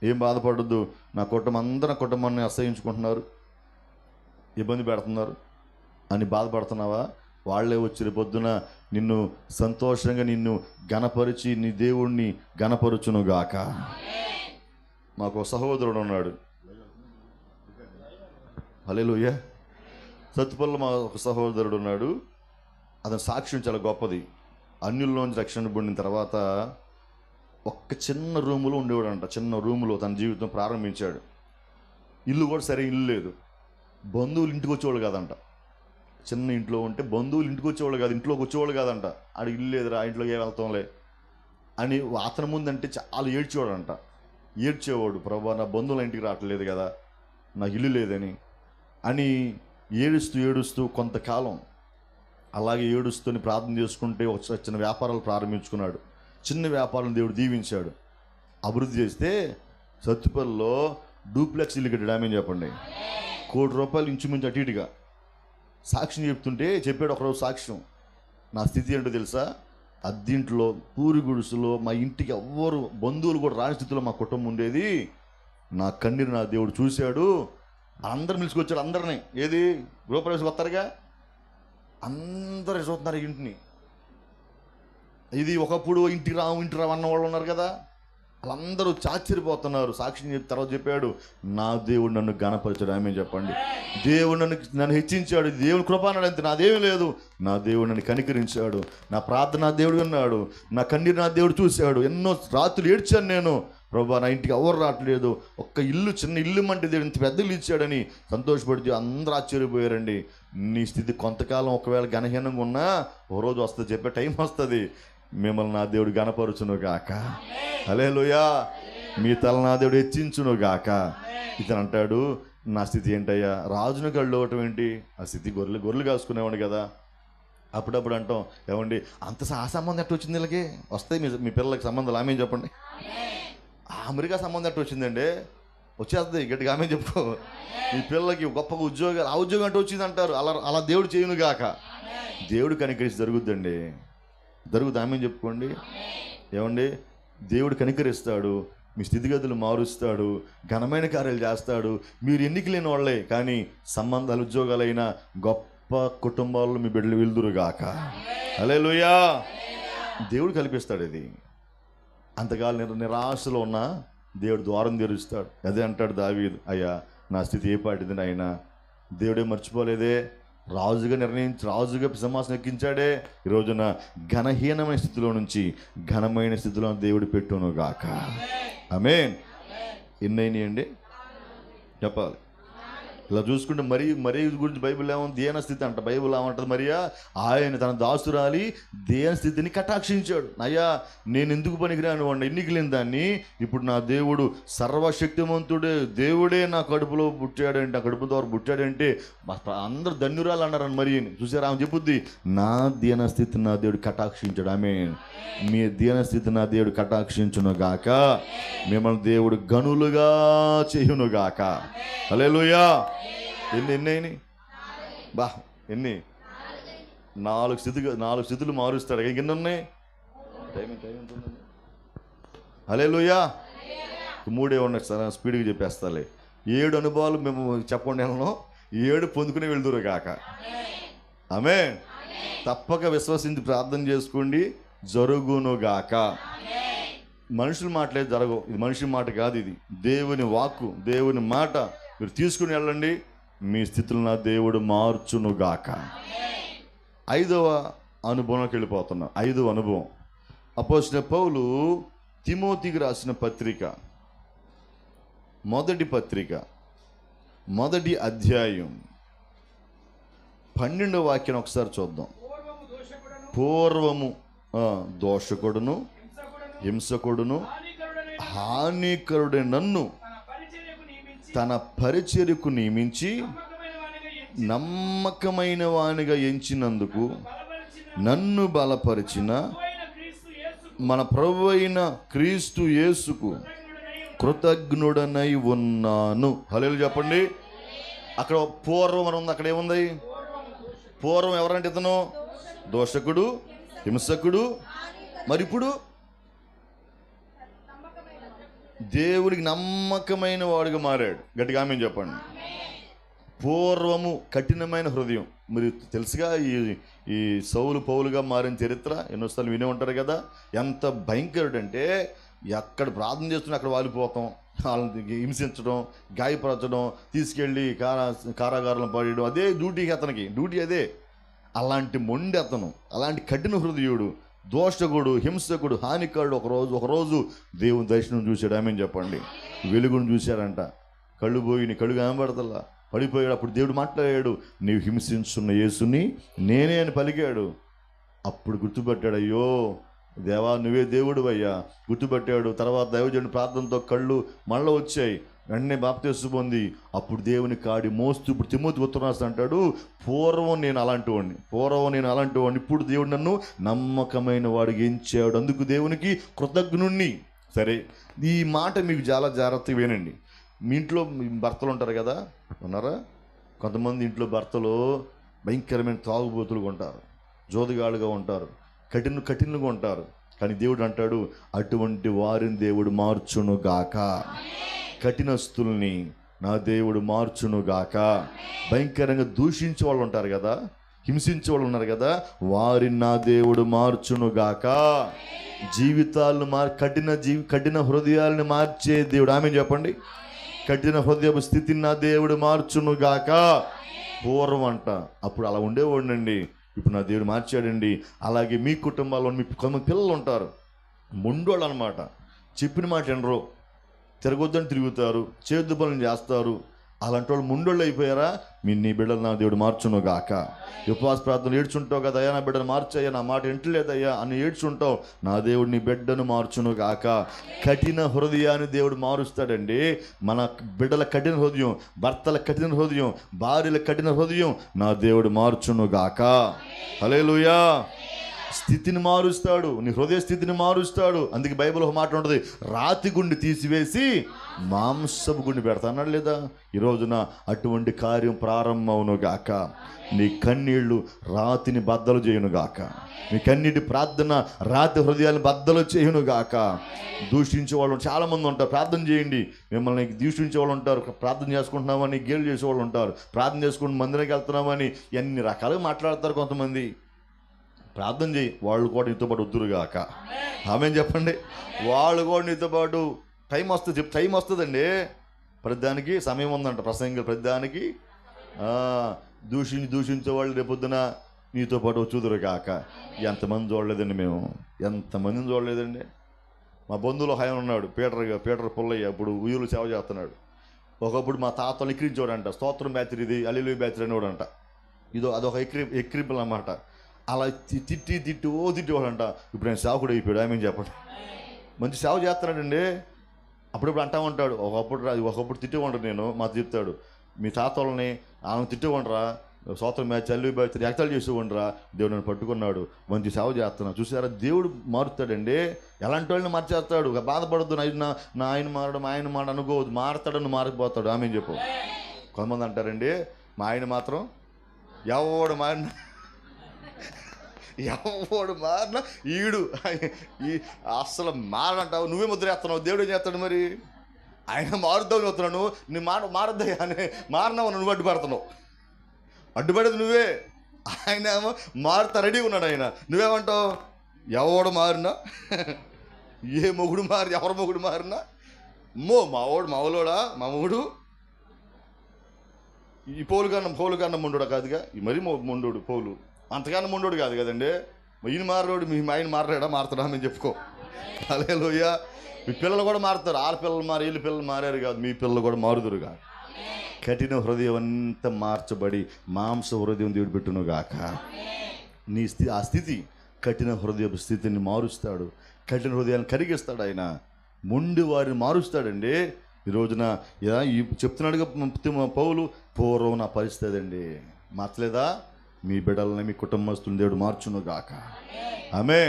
ఏం బాధపడద్దు. నా కుటుంబాన్ని అసహించుకుంటున్నారు, ఇబ్బంది పెడుతున్నారు అని బాధపడుతున్నావా? వాళ్ళే వచ్చి పొద్దున నిన్ను సంతోషంగా నిన్ను ఘనపరిచి నీ దేవుణ్ణి ఘనపరచును గాక. మాకు సహోదరుడు ఉన్నాడు, హల్లెలూయా. సత్తుపల్లిలో మా ఒక సహోదరుడు ఉన్నాడు. అతని సాక్ష్యం చాలా గొప్పది. అన్యుల్లోంచి రక్షణ పొందిన తర్వాత ఒక్క చిన్న రూములో ఉండేవాడంట. చిన్న రూములో తన జీవితం ప్రారంభించాడు. ఇల్లు కూడా సరైన ఇల్లు లేదు, బంధువులు ఇంటికి వచ్చేవాళ్ళు కాదంట. చిన్న ఇంట్లో ఉంటే బంధువులు ఇంటికి వచ్చేవాళ్ళు కాదు, ఇంట్లోకి వచ్చేవాళ్ళు కాదంట. ఆడికి ఇల్లు లేదురా, ఇంట్లోకి ఏం వెళ్తాంలే అని అతని ముందంటే చాలా ఏడ్చేవాడు. ప్రభా, నా బంధువుల ఇంటికి రావట్లేదు కదా, నాకు ఇల్లు లేదని అని ఏడుస్తూ కొంతకాలం అలాగే ఏడుస్తూని ప్రార్థన చేసుకుంటే ఒక చిన్న వ్యాపారాలు ప్రారంభించుకున్నాడు. చిన్న వ్యాపారం దేవుడు దీవించాడు, అభివృద్ధి చేస్తే సత్తుపల్లిలో డూప్లెక్స్ ఇల్లు కట్టాడు. ఆమేన్ చెప్పండి. ₹1,00,00,000 ఇంచుమించు అటు ఇటుగా. సాక్ష్యం చెప్తుంటే చెప్పాడు ఒకరోజు సాక్ష్యం. నా స్థితి ఏంటో తెలుసా, అద్దింట్లో పూరి గుడుసులో మా ఇంటికి ఎవ్వరు బంధువులు కూడా రాని స్థితిలో మా కుటుంబం ఉండేది. నా కన్నీరు నా దేవుడు చూశాడు. అందరు పిలుచుకొచ్చాడు, అందరినీ. ఏది గృహప్రవేశం వస్తారుగా, అందరూ చూస్తున్నారు ఇంటిని. ఇది ఒకప్పుడు ఇంటికి రావు అన్న వాళ్ళు ఉన్నారు కదా, వాళ్ళందరూ ఆశ్చర్యపోతున్నారు. సాక్షిని తర్వాత చెప్పాడు, నా దేవుడు నన్ను ఘనపరిచాడు. ఆమేన్ చెప్పండి. దేవుడు నన్ను హెచ్చించాడు. దేవుని కృప అన్నాడు అంతే, నాదేమీ లేదు. నా దేవుడు నన్ను కనికరించాడు. నా ప్రార్థన నా దేవుడు విన్నాడు. నా కన్నీరు నా దేవుడు చూశాడు. ఎన్నో రాత్రులు ఏడ్చాను నేను, ప్రభా నా ఇంటికి ఎవరు రావట్లేదు, ఒక్క ఇల్లు, చిన్న ఇల్లు అంటే దేవుడు ఇంత పెద్ద ఇల్లు ఇచ్చాడని సంతోషపడి అందరూ ఆశ్చర్యపోయారండి. నీ స్థితి కొంతకాలం ఒకవేళ ఘనహీనంగా ఉన్నా ఓ రోజు వస్తుంది, చెప్పే టైం వస్తుంది. మిమ్మల్ని నా దేవుడు ఘనపరచును గాక. హల్లెలూయా. మీ తల నా దేవుడు హెచ్చించును గాక. ఇతను అంటాడు, నా స్థితి ఏంటయ్యా, రాజును కళ్ళు అవటం ఏంటి, ఆ స్థితి గొర్రెలు కాసుకునేవాడు కదా. అప్పుడప్పుడు అంటాం, ఏమండి అంత ఆ సంబంధం ఎట్ట వచ్చింది, వీళ్ళకి వస్తాయి మీ పిల్లలకి సంబంధాలు. ఆమేన్ చెప్పండి. అమెరికా సంబంధం ఎట్ట వచ్చిందండి, వచ్చేస్తుంది. గట్టిగా ఆమేన్ చెప్పుకో. మీ పిల్లలకి గొప్ప ఉద్యోగాలు, ఆ ఉద్యోగం అంటే వచ్చింది అంటారు. అలా దేవుడు చేయును గాక. దేవుడు కనికరిసి జరుగుద్దండి, జరుగుతుంది. ఆమేన్ చెప్పుకోండి. ఏమండి, దేవుడు కనికరిస్తాడు, మీ స్థితిగతులు మారుస్తాడు, ఘనమైన కార్యాలు చేస్తాడు. మీరు ఎన్నిక లేని వాళ్ళే, కానీ సంబంధాలు ఉద్యోగాలైనా గొప్ప కుటుంబాల్లో మీ బిడ్డలు వెళ్దురుగాక. హల్లెలూయా. దేవుడు కల్పిస్తాడు ఇది. అంతకాలం నిరాశలో ఉన్నా దేవుడు ద్వారం తెరుస్తాడు. అదే అంటాడు దావీదు, అయ్యా నా స్థితి ఏ పాటిది నాయనా, దేవుడే మర్చిపోలేదే, రాజుగా సింహాసనం ఎక్కించాడే. ఈ రోజున ఘనహీనమైన స్థితిలో నుంచి ఘనమైన స్థితిలో దేవుడు పెట్టును గాక. ఆమేన్. ఎన్నైనాయండి చెప్పాలి. ఇలా చూసుకుంటే మరీ గురించి బైబిల్ ఏమో దీన స్థితి అంట. బైబిల్ ఏమంటుంది, మరియా ఆయన తన దాసురాలి దేన స్థితిని కటాక్షించాడు. అయ్యా నేను ఎందుకు పనికిరాను వాడిని, ఎన్నిక లేని దాన్ని, ఇప్పుడు నా దేవుడు సర్వశక్తిమంతుడే దేవుడే నా కడుపులో పుట్టాడంటే, నా కడుపు ద్వారా పుట్టాడంటే అందరు ధన్యురాలు అన్నారని. మరి చూసారా, ఆమె చెప్పుద్ది, నా దీన స్థితి నా దేవుడు కటాక్షించాడు. ఆమె మీ దీన స్థితి నా దేవుడు కటాక్షించును గాక. మిమ్మల్ని దేవుడు గనులుగా చేయును గాక. హల్లెలూయా. ఎన్ని బా ఎన్ని 4 స్థితులు మారుస్తాడు. ఎన్ని ఉన్నాయి? టైం ఎంత ఉంది? హల్లెలూయా. 3 ఉన్నాయి సార్, స్పీడ్గా చెప్పేస్తాలే. 7 అనుభవాలు మేము చెప్పండి, 7 పొందుకుని వెళ్దురు గాక. ఆమేన్. తప్పక విశ్వసించి ప్రార్థన చేసుకోండి, జరుగును గాక. మనుషుల మాటలే జరగవు. ఇది మనుషుల మాట కాదు, ఇది దేవుని వాక్కు, దేవుని మాట. మీరు తీసుకుని వెళ్ళండి, మీ స్థితిలో నా దేవుడు మార్చును గాక. 5వ అనుభవంలోకి వెళ్ళిపోతున్నాం. 5వ అనుభవం అపోస్తలుడైన పౌలు తిమోతికి రాసిన పత్రిక, మొదటి పత్రిక, 1వ అధ్యాయం 12వ వాక్యం ఒకసారి చూద్దాం. పూర్వము దోషకుడును హింసకుడును హానికరుడైన నన్ను తన పరిచర్యకు నియమించి నమ్మకమైన వానిగా ఎంచినందుకు నన్ను బలపరిచిన మన ప్రభువైన అయిన క్రీస్తు యేసుకు కృతజ్ఞుడనై ఉన్నాను. హల్లెలూయా చెప్పండి. అక్కడ పూర్వం అని ఉంది. అక్కడ ఏముంది? పూర్వం ఎవరంటే ఇతను దోషకుడు, హింసకుడు. మరి ఇప్పుడు దేవుడికి నమ్మకమైన వాడుగా మారాడు. గట్టిగా ఆమేన్ చెప్పండి. పూర్వము కఠినమైన హృదయం. మీరు తెలుసుగా ఈ సౌలు పౌలుగా మారిన చరిత్ర ఎన్నోసార్లు వినే ఉంటారు కదా. ఎంత భయంకరుడంటే, ఎక్కడ ప్రార్థన చేస్తున్నా అక్కడ వాలిపోతాం, వాళ్ళని హింసించడం, గాయపరచడం, తీసుకెళ్ళి కారాగారంలో పడేయడం. అదే డ్యూటీకి, అతనికి డ్యూటీ అదే. అలాంటి మొండి అతను, అలాంటి కఠిన హృదయుడు, దోషకుడు, హింసకుడు, హానికరుడు. ఒకరోజు దేవుని దర్శనం చూశాడు. ఆమేన్ చెప్పండి. వెలుగును చూశాడంట. కళ్ళు పోయి కళ్ళు కనబడతల్లా, పడిపోయాడు. అప్పుడు దేవుడు మాట్లాడాడు, నీవు హింసించున్న యేసుని నేనే అని పలికాడు. అప్పుడు గుర్తుపట్టాడు, అయ్యో దేవా నువ్వే దేవుడు అయ్యా. గుర్తుపట్టాడు. తర్వాత దైవజనుడి ప్రార్థనతో కళ్ళు మళ్ళీ వచ్చాయి. వెంటనే బాప్తిస్మం పొంది అప్పుడు దేవుని కాడి మోస్తూ, ఇప్పుడు తిమోతికి ఉత్తరం రాస్తా అంటాడు, పూర్వం నేను అలాంటి వాడిని, ఇప్పుడు దేవుడు నన్ను నమ్మకమైన వాడికి ఎంచాడు, అందుకు దేవునికి కృతజ్ఞుణ్ణి. సరే, ఈ మాట మీకు చాలా జాగ్రత్తగా వినండి. మీ ఇంట్లో భర్తలు ఉంటారు కదా, ఉన్నారా? కొంతమంది ఇంట్లో భర్తలు భయంకరమైన తాగుబోతులుగా ఉంటారు, జోదుగాళ్ళుగా ఉంటారు, కఠినంగా ఉంటారు. కానీ దేవుడు అంటాడు, అటువంటి వారిని దేవుడు మార్చును గాక. కఠినస్తుల్ని నా దేవుడు మార్చును గాక. భయంకరంగా దూషించే వాళ్ళు ఉంటారు కదా, హింసించే వాళ్ళు ఉన్నారు కదా, వారిని నా దేవుడు మార్చును గాక. జీవితాలను కఠిన హృదయాలను మార్చే దేవుడు. ఆమేన్ చెప్పండి. కఠిన హృదయ స్థితిని నా దేవుడు మార్చును గాక. పూర్వం అంట అప్పుడు అలా ఉండేవాడినండి, ఇప్పుడు నా దేవుడు మార్చాడండి. అలాగే మీ కుటుంబాల్లో మీ కొంతమంది పిల్లలు ఉంటారు, మొండోళ్ళు అనమాట. చెప్పిన మాట వినరు, తిరగొద్దని తిరుగుతారు, చేదు పనులు చేస్తారు. అలాంటి వాళ్ళు ముండోళ్ళు అయిపోయారా? నీ బిడ్డలు నా దేవుడు మార్చును గాక. ఉపవాస ప్రార్థనలు ఏడ్చుంటావు కదా, అయ్యా నా బిడ్డను మార్చయ్యా, నా మాట వింటలేదయ్యా అని ఏడ్చుంటావు. నా దేవుడు నీ బిడ్డను మార్చును గాక. కఠిన హృదయాన్ని దేవుడు మారుస్తాడండి. మన బిడ్డల కఠిన హృదయం, భర్తల కఠిన హృదయం, భార్యల కఠిన హృదయం నా దేవుడు మార్చును గాక. హల్లెలూయా. స్థితిని మారుస్తాడు, నీ హృదయ స్థితిని మారుస్తాడు. అందుకే బైబిల్ ఒక మాట ఉంటుంది, రాతి గుండి తీసివేసి మాంసపు గుండి పెడతా అన్నాడు లేదా? ఈ రోజున అటువంటి కార్యం ప్రారంభమును గాక. నీ కన్నీళ్లు రాతిని బద్దలు చేయును గాక. నీ కన్నీటి ప్రార్థన రాతి హృదయాన్ని బద్దలు చేయును గాక. దూషించే వాళ్ళు చాలామంది ఉంటారు, ప్రార్థన చేయండి. మిమ్మల్ని దూషించే వాళ్ళు ఉంటారు, ప్రార్థన చేసుకుంటున్నామని గేలు చేసేవాళ్ళు ఉంటారు, ప్రార్థన చేసుకుంటూ మందిరానికి వెళ్తున్నామని ఎన్ని రకాలుగా మాట్లాడతారు కొంతమంది. ప్రార్థన చేయి, వాళ్ళు కూడా నీతో పాటు వద్దురుగాక. ఆమేన్ చెప్పండి. వాళ్ళు కూడా నీతో పాటు టైం వస్తుంది అండి. ప్రతిదానికి సమయం ఉందంట. ప్రసంగం ప్రతిదానికి దూషించే వాళ్ళు రేపొద్దున నీతో పాటు చూదురు కాక. ఎంతమంది చూడలేదండి మేము, ఎంతమందిని చూడలేదండి. మా బంధువులు ఆయన ఉన్నాడు, పీటర్ పుల్లయ్య, ఇప్పుడు ఉయ్యూరు సేవ చేస్తున్నాడు. ఒకప్పుడు మా తాతలు ఎక్కిరించేవాడంట, స్తోత్రం బ్యాచ్ ఇది, అల్లిలు బ్యాచ్ అనేవాడంట. అదొక ఎక్కిరింపులు అన్నమాట. అలా తిట్టేవాడంట. ఇప్పుడు నేను సేవకుడు అయిపోయాడు, ఆమె చెప్పండి. మంచి సేవ చేస్తున్నాడండి. అప్పుడప్పుడు అంటా ఉంటాడు, ఒకప్పుడు తిట్టేవాడు. నేను మా చెప్తాడు, మీ తాతల్ని ఆమె తిట్టేవండరా, స్తోత్రం బ్యాచ్ అల్లి బ్యాచ్ యాక్టాలు చేసేవండరా, దేవుడు నన్ను పట్టుకున్నాడు, మంచి సేవ చేస్తున్నాను. చూసారా, దేవుడు మారుతాడండి. ఎలాంటి వాళ్ళని మార్చేస్తాడు. బాధపడద్దు, నా ఆయన మారడం అనుకోవద్దు, మారతాడని మారిపోతాడు. ఆమె చెప్పు. కొంతమంది అంటారండి, మా ఆయన మాత్రం ఎవడు మారినా ఈడు అస్సలు మారంటావు, నువ్వే ముద్ర వేస్తున్నావు, దేవుడు ఏం చేస్తాడు మరి? ఆయన మారుద్దామని వస్తున్నాను, నీ మారద్దయ్యా అని మారినావు, నువ్వు అడ్డుపడుతున్నావు. అడ్డుపడేది నువ్వే, ఆయన ఏమో మారుతా రెడీ ఉన్నాడు. ఆయన నువ్వేమంటావు? ఎవడు మారినా, ఏ మొగుడు మారి, ఎవరి మొగుడు మారినా, మావులోడా, మా మొగుడు ఈ పోలుకన్నా ముండు కాదుగా, మరి ముండు పోలు అంతకన్నా ముండోడు కాదు కదండి. ఈయన మారోడు, మీ ఆయన మారతాడా మేము చెప్పుకో. హల్లెలూయా. మీ పిల్లలు కూడా మారుతారు. ఆడపిల్లలు వీళ్ళ పిల్లలు మారారు కాదు, మీ పిల్లలు కూడా మారుదురుగా. కఠిన హృదయం అంతా మార్చబడి మాంస హృదయం దేవుడు పెట్టును గాక. ఆ స్థితి, కఠిన హృదయపు స్థితిని మారుస్తాడు. కఠిన హృదయాన్ని కరిగిస్తాడు. ఆయన మొండి వారిని మారుస్తాడండి. ఈ రోజున చెప్తున్నాడుగా పౌలు, పూర్వం నా పరిస్థితి అండి, మార్చలేదా? మీ బిడ్డలని, మీ కుటుంబస్తుని దేవుడు మార్చును గాక. ఆమె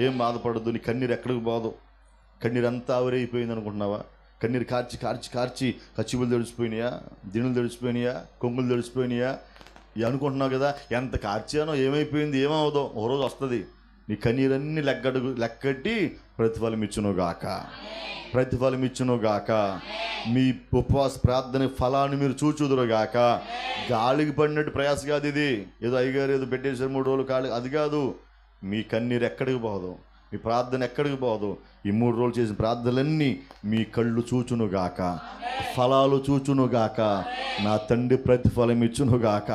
ఏం బాధపడద్దు. నీ కన్నీరు ఎక్కడికి పోదు. కన్నీరు అంతా ఆవిరైపోయింది అనుకుంటున్నావా? కన్నీరు కార్చి కచ్చిబులు తడిచిపోయినాయా, దినులు తడిచిపోయినాయా, కొంగులు తడిచిపోయినాయా అనుకుంటున్నావు కదా. ఎంత కార్చానో ఏమైపోయింది, ఏమవుదో, ఒకరోజు వస్తుంది. నీ కన్నీరన్నీ లెక్కట్టి ప్రతిఫలం ఇచ్చును గాక. మీ ఉపవాస ప్రార్థన ఫలాన్ని మీరు చూచుదురు గాక. గాలికి పడినట్టు ప్రయాస కాదు ఇది. ఏదో అయ్యగారు ఏదో పెట్టేసారు 3 రోజులు కాదు, అది కాదు. మీ కన్నీరు ఎక్కడికి పోదు, మీ ప్రార్థన ఎక్కడికి పోదు. ఈ 3 రోజులు చేసిన ప్రార్థనలన్నీ మీ కళ్ళు చూచునుగాక, ఫలాలు చూచునుగాక, నా తండ్రి ప్రతిఫలం ఇచ్చునుగాక.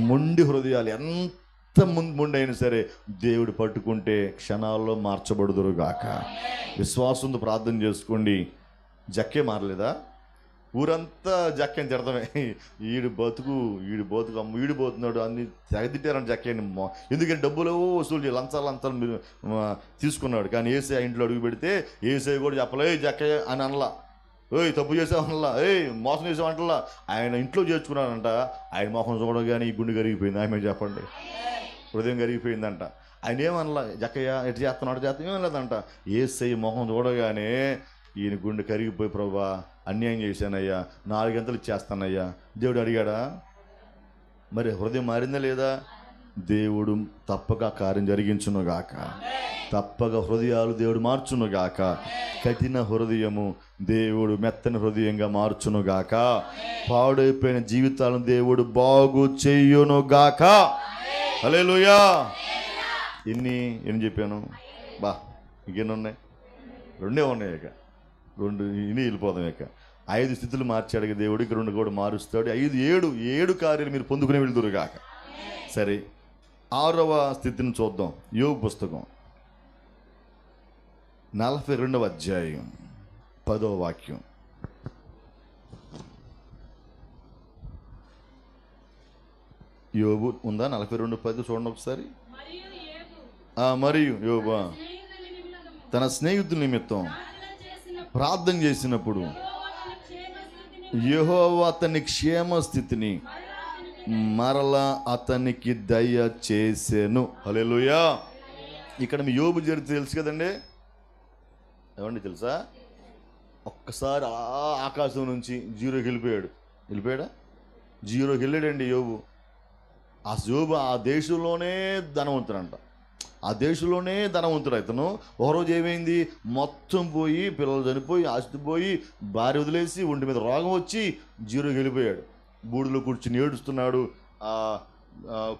మొండి హృదయాలు ఎంత మొండైనా సరే దేవుడు పట్టుకుంటే క్షణాల్లో మార్చబడుదురుగాక. విశ్వాసంతో ప్రార్థన చేసుకోండి. జక్కే మారలేదా? ఊరంతా జక్కని తిడతామే, ఈడు పోతున్నాడు అన్ని తెగదిట్టారని జక్కని. ఎందుకంటే డబ్బులు వసూలు లంచాలు మీరు తీసుకున్నాడు. కానీ ఏసై ఇంట్లో అడుగు పెడితే ఏసై కూడా చెప్పలే జక్కయ్య అని అనలా, తప్పు చేసావనలా, మోసం చేసావంటలా. ఆయన ఇంట్లో చేర్చుకున్నాడంట. ఆయన మోసం చూడగానే ఈ గుండె కరిగిపోయింది. ఆమె చెప్పండి, హృదయం కరిగిపోయిందంట. ఆయన ఏమనలా, జక్కయ్య ఎటు చేస్తున్నాడు ఏం లేదంట. ఏసై మొహం చూడగానే ఈయన గుండె కరిగిపోయి, ప్రభువా అన్యాయం చేశానయ్యా, 4 గంటలు ఇచ్చేస్తానయ్యా. దేవుడు అడిగాడా? మరి హృదయం మారిందా లేదా? దేవుడు తప్పక కార్యం జరిగించునుగాక. తప్పక హృదయాలు దేవుడు మార్చునుగాక. కఠిన హృదయము దేవుడు మెత్తని హృదయంగా మార్చునుగాక. పాడైపోయిన జీవితాలను దేవుడు బాగు చెయ్యునుగాక. హల్లెలూయా. ఎన్ని చెప్పాను? ఇంకెన్ని ఉన్నాయి? 2 ఉన్నాయి. ఇక 2 వెళ్ళిపోదాం. ఇక 5 స్థితులు మార్చాడు దేవుడు, ఇక 2 కూడా మారుస్తాడు. 7 కార్యాలు మీరు పొందుకునే వెళ్దురుగాక. సరే, 6వ స్థితిని చూద్దాం. యోబు పుస్తకం 42వ అధ్యాయం 10వ వాక్యం. యోబు ఉందా? 42:10 చూడండి ఒకసారి. మరియు యోబు తన స్నేహితుల నిమిత్తం ప్రార్థన చేసినప్పుడు యెహోవా అతని క్షేమ స్థితిని మరలా అతనికి దయ చేసెను. హల్లెలూయా. ఇక్కడ మీ యోబు చరిత్ర తెలుసు కదండి. ఏమండి తెలుసా? ఒక్కసారి ఆకాశం నుంచి 0కి వెళ్ళిపోయాడా? 0కి వెళ్ళాడండి యోబు. యోబు ఆ దేశంలోనే ధనవంతుడంట. ఇతను ఒకరోజు ఏమైంది, మొత్తం పోయి, పిల్లలు చనిపోయి, ఆస్తి పోయి, భార్య వదిలేసి, ఒంటి మీద రోగం వచ్చి 0కి వెళ్ళిపోయాడు. బూడిలో కూర్చుని ఏడుస్తున్నాడు.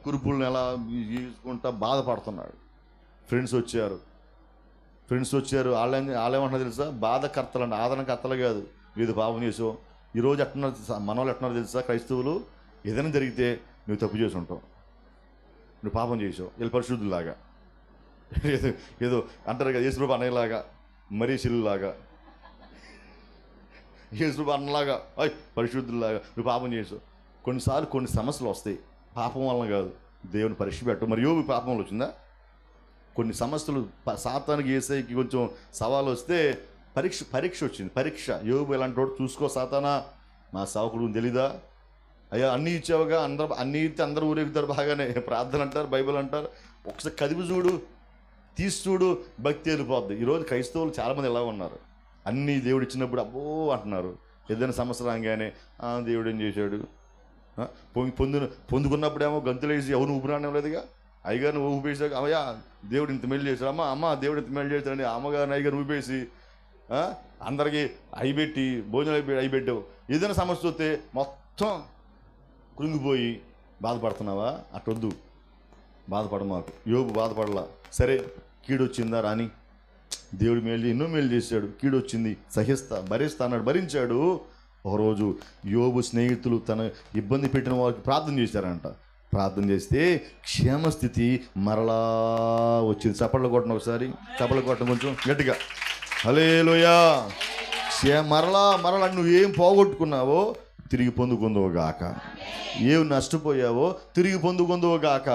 కురుపులను ఎలా తీసుకుంటా బాధపడుతున్నాడు. ఫ్రెండ్స్ వచ్చారు. వాళ్ళేమంటున్నారు తెలుసా? బాధకర్తలు అండి, ఆదరణకర్తలు కాదు. ఏదో పాపం చేసావు. ఈరోజు ఎట్టున్నారు మనవాళ్ళు, ఎట్టున్నారు తెలుసా? క్రైస్తవులు ఏదైనా జరిగితే నువ్వు తప్పు చేసి ఉంటావు, నువ్వు పాపం చేసావు, వీళ్ళు పరిశుద్ధులాగా ఏదో ఏదో అంటారు కదా, యేసుప్రభు అన్నయ్యలాగా, మరీ శిల్లులాగా, యేసుప్రభు అన్నలాగా, పరిశుద్ధులాగా నువ్వు పాపం చేసావు. కొన్నిసార్లు కొన్ని సమస్యలు వస్తాయి, పాపం వలన కాదు, దేవుని పరీక్ష పెట్టు. మరి యోబు పాపంలో వచ్చిందా? కొన్ని సమస్యలు సాతానికి యేసయ్యకి కొంచెం సవాలు వస్తే పరీక్ష వచ్చింది. పరీక్ష, యోబు ఎలాంటి వాడు చూసుకో సాతానా, మా సేవకుడు తెలీదా, అయ్యా అన్నీ ఇచ్చావుగా, అన్నీ ఇస్తే అందరూ ఊరేగుతారు బాగానే, ప్రార్థన అంటారు, బైబిల్ అంటారు, ఒకసారి కదిపి చూడు, తీసి చూడు, భక్తి వెళ్ళిపోద్ది. ఈరోజు క్రైస్తవులు చాలామంది ఎలా ఉన్నారు, అన్నీ దేవుడు ఇచ్చినప్పుడు అబ్బో అంటున్నారు, ఏదైనా సమస్య రాగానే దేవుడు ఏం చేశాడు, పొందుకున్నప్పుడేమో గంతులేసి ఎవరు ఊపిరాడం లేదుగా, అయ్యగారిని ఊపేసాక అమ్మయ్యా దేవుడు ఇంత మేలు చేశాడు, అమ్మ దేవుడు ఇంత మేలు చేశాడని అమ్మగారిని అయ్యగారిని ఊపేసి అందరికీ అయిపెట్టి భోజనం అయిపెట్టావు. ఏదైనా సమస్య వస్తే మొత్తం కృంగిపోయి బాధపడుతున్నావా? అటొద్దు, బాధపడ మాకు. యోబు బాధపడలా. సరే కీడు వచ్చిందా రాని, దేవుడు మేలు ఎన్నో మేలు చేశాడు, కీడు వచ్చింది భరిస్తా అన్నాడు, భరించాడు. ఒకరోజు యోబు స్నేహితులు తన ఇబ్బంది పెట్టిన వారికి ప్రార్థన చేశారంట. ప్రార్థన చేస్తే క్షేమస్థితి మరలా వచ్చింది. చప్పట్లు కొట్టను ఒకసారి, చప్పట్లు కొట్టను కొంచెం గట్టిగా, హల్లెలూయా. మరలా నువ్వేం పోగొట్టుకున్నావో తిరిగి పొందుకుందువుగాక, ఏం నష్టపోయావో తిరిగి పొందుకుందువుగాక.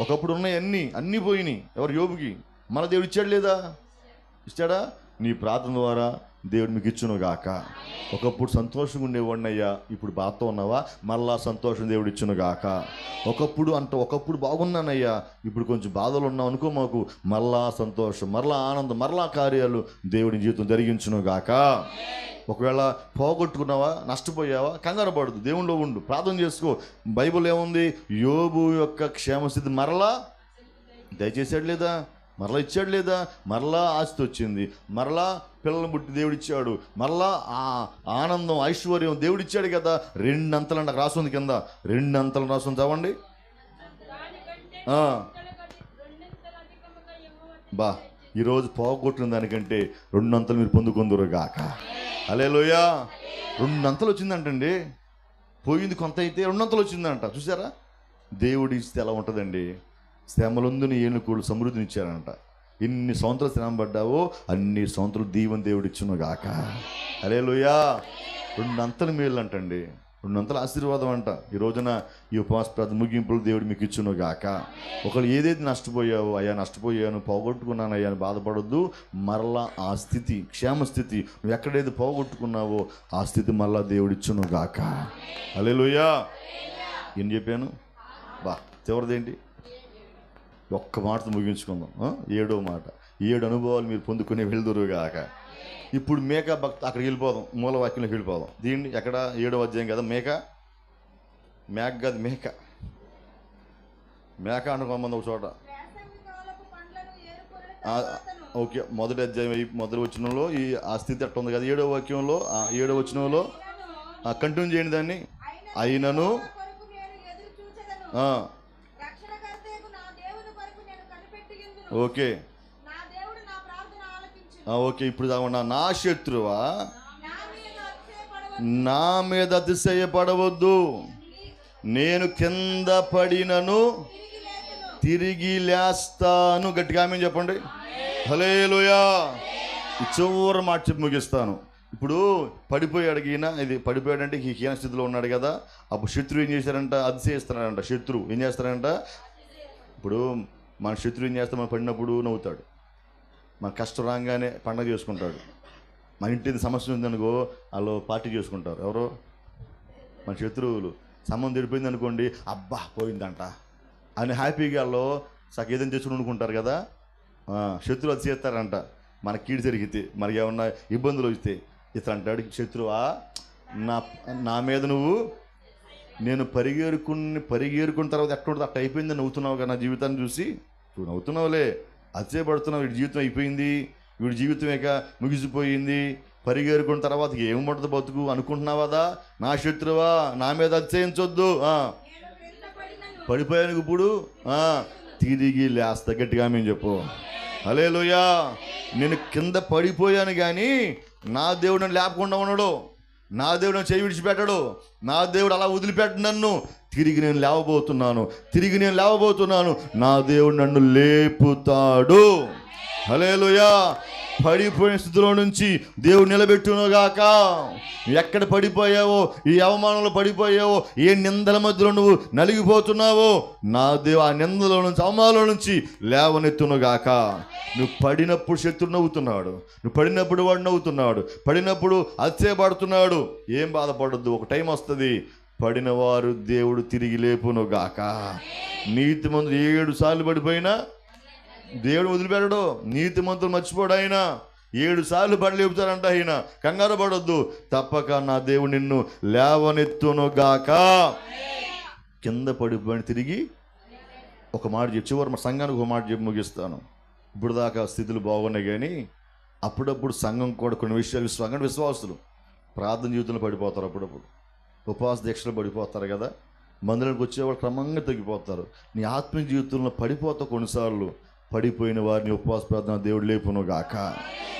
ఒకప్పుడు ఉన్నాయి అన్నీ పోయినాయి. ఎవరు? యోబుకి. మన దేవుడు ఇచ్చాడు లేదా? ఇచ్చాడా? నీ ప్రార్థన ద్వారా దేవుడు మీకు ఇచ్చునుగాక. ఒకప్పుడు సంతోషంగా ఉండేవాడినయ్యా, ఇప్పుడు బాధతో ఉన్నావా, మరలా సంతోషం దేవుడు ఇచ్చునుగాక. ఒకప్పుడు బాగున్నానయ్యా, ఇప్పుడు కొంచెం బాధలు ఉన్నావు అనుకో, మాకు మరలా సంతోషం, మరలా ఆనందం, మరలా కార్యాలు దేవుడి జీవితం జరిగించునుగాక. ఒకవేళ పోగొట్టుకున్నావా, నష్టపోయావా, కంగారు పడదు, దేవునిలో ఉండు, ప్రార్థన చేసుకో. బైబిల్ ఏముంది? యోబు యొక్క క్షేమస్థితి మరలా దయచేసాడు లేదా, మరలా ఇచ్చాడు లేదా, మరలా ఆస్తి వచ్చింది, మరలా పిల్లలను పుట్టి దేవుడిచ్చాడు, మరలా ఆనందం ఐశ్వర్యం దేవుడిచ్చాడు కదా. రెండంతలు నాకు రాసుంది కింద, రెండంతలు రాసుంది చదవండి. బా, ఈరోజు పోగొట్టిన దానికంటే రెండంతలు మీరు పొందుకుందురుగాక. హల్లెలూయా. రెండంతలు వచ్చిందంటండి, పోయింది కొంత అయితే రెండంతలు వచ్చిందంట. చూసారా? దేవుడి ఇస్తే ఎలా ఉంటుందండి? శ్రమలందుని ఏనుకూళ్ళు సమృద్ధినిచ్చారంట. ఎన్ని సంవత్సరాలు శ్రమ పడ్డావో అన్ని సంవత్సరాలు దీవెన దేవుడు ఇచ్చునుగాక. హల్లెలూయా. రెండంతలు మేలు అంటండి, రెండంతల ఆశీర్వాదం అంట. ఈ రోజున ఈ ఉపవాస ప్రార్థన ముగింపులు దేవుడు మీకు ఇచ్చునుగాక. ఒకళ్ళు ఏదైతే నష్టపోయావో, అయ్యా నష్టపోయాను, పోగొట్టుకున్నాను అయ్యా అని బాధపడొద్దు. మరలా ఆ స్థితి, క్షేమస్థితి, నువ్వు ఎక్కడైతే పోగొట్టుకున్నావో ఆ స్థితి మరలా దేవుడు ఇచ్చునుగాక. హల్లెలూయా. ఏం చెప్పాను? బా, చివరిదేంటి? ఒక్క మాటతో ముగించుకుందాం. 7వ మాట, 7 అనుభవాలు మీరు పొందుకునే వెళ్దురుగాక. ఇప్పుడు మేక భక్తి అక్కడికి వెళ్ళిపోదాం, మూలవాక్యంలోకి వెళ్ళిపోదాం. దీన్ని ఎక్కడ? 7వ అధ్యాయం కదా. మేక కాదు, మేక అనుకోమంది ఒక చోట. ఓకే, మొదటి అధ్యాయం మొదటి వచనంలో ఆ స్థితి అట్ట ఉంది కదా. 7వ వాక్యంలో 7వ వచనంలో కంటిన్యూ చేయండి దాన్ని. అయినను ఓకే ఇప్పుడు దాగున్నా, నా శత్రువా నా మీద అతిశయపడవద్దు, నేను కింద పడినను తిరిగి లేస్తాను. గట్టిగా ఆమేన్ చెప్పండి. హల్లెలూయా. చివరి మాట చెప్పి ముగిస్తాను. ఇప్పుడు పడిపోయాడు ఈయన, ఇది పడిపోయాడంటే ఈ హీన స్థితిలో ఉన్నాడు కదా. అప్పుడు శత్రువు ఏం చేశారంట? అతిశయిస్తున్నాడంట. శత్రువు ఏం చేస్తారంట? ఇప్పుడు మన శత్రువు ఏం చేస్తే మనం పడినప్పుడు నవ్వుతాడు, మన కష్టం రాగానే పండగ చేసుకుంటాడు. మన ఇంటి సమస్య ఉందనుకో వాళ్ళు పార్టీ చేసుకుంటారు. ఎవరో మన శత్రువులు. సంబంధం తెడిపోయింది అనుకోండి, అబ్బా పోయిందంట అని హ్యాపీగా వాళ్ళు ఏదైనా చేసుకుని అనుకుంటారు కదా. శత్రువు అది చేస్తారంట. మన కీడు జరిగితే, మనకి ఏమన్నా ఇబ్బందులు వస్తే ఇతను అంటాడు, శత్రువా నా మీద నేను పరిగేరుకున్న తర్వాత ఎక్కడ అట్ట అయిపోయిందని నవ్వుతున్నావు కదా. నా జీవితాన్ని చూసి నువ్వు నవ్వుతున్నావులే, అతిశయపడుతున్నావు. వీడి జీవితం అయిపోయింది, వీడి జీవితం ముగిసిపోయింది, పరిగేరుకున్న తర్వాత ఏముంటుంది బతుకు అనుకుంటున్నావా? నా శత్రువా నా మీద అతిశయించొద్దు, పడిపోయాను ఇప్పుడు తిరిగి లేస్తా. గట్టిగా మేము చెప్పు. హల్లెలూయా. నేను కింద పడిపోయాను కానీ నా దేవుడు నన్ను లేపకుండా ఉన్నాడు, నా దేవుడు నన్ను చేయి విడిచిపెట్టాడు, నా దేవుడు అలా వదిలిపెట్టు నన్ను. తిరిగి నేను లేవబోతున్నాను, నా దేవుడు నన్ను లేపుతాడు. హల్లెలూయా. పడిపోయిన స్థితిలో నుంచి దేవుడు నిలబెట్టునుగాక. ఎక్కడ పడిపోయావో, ఈ అవమానంలో పడిపోయావో, ఏ నిందల మధ్యలో నువ్వు నలిగిపోతున్నావో, నా దేవు ఆ నిందలో నుంచి, అవమానంలో నుంచి లేవనెత్తునుగాక. నువ్వు పడినప్పుడు శత్రువు నవ్వుతున్నాడు, నువ్వు పడినప్పుడు వాడు నవ్వుతున్నాడు, పడినప్పుడు అతిశయపడుతున్నాడు. ఏం బాధపడద్దు, ఒక టైం వస్తుంది, పడిన వారు దేవుడు తిరిగి లేపునుగాక. నీతిమంతుడు 7 సార్లు పడిపోయినా దేవుడు వదిలిపెట్టడు. నీతిమంతులు మర్చిపోడు. ఆయన 7 సార్లు పడలేపుతారంట. ఆయన కంగారు పడొద్దు, తప్పక నా దేవుడు నిన్ను లేవనెత్తునుగాక. కింద పడిపోయిన తిరిగి ఒక మాట చెప్పి, చివరి మా సంఘానికి ఒక మాట చెప్పి ముగిస్తాను. ఇప్పుడు దాకా స్థితులు బాగున్నాయి, కానీ అప్పుడప్పుడు సంఘం కూడా కొన్ని విషయాలు విశ్వాసులు ప్రార్థన జీవితంలో పడిపోతారు, అప్పుడప్పుడు ఉపవాస దీక్షలు పడిపోతారు కదా. మందిరానికి వచ్చేవాళ్ళు క్రమంగా తగ్గిపోతారు. నీ ఆత్మీయ జీవితంలో పడిపోతావు. కొన్నిసార్లు పడిపోయిన వారిని ఉపవాస ప్రార్థన దేవుడు లేపునుగాక.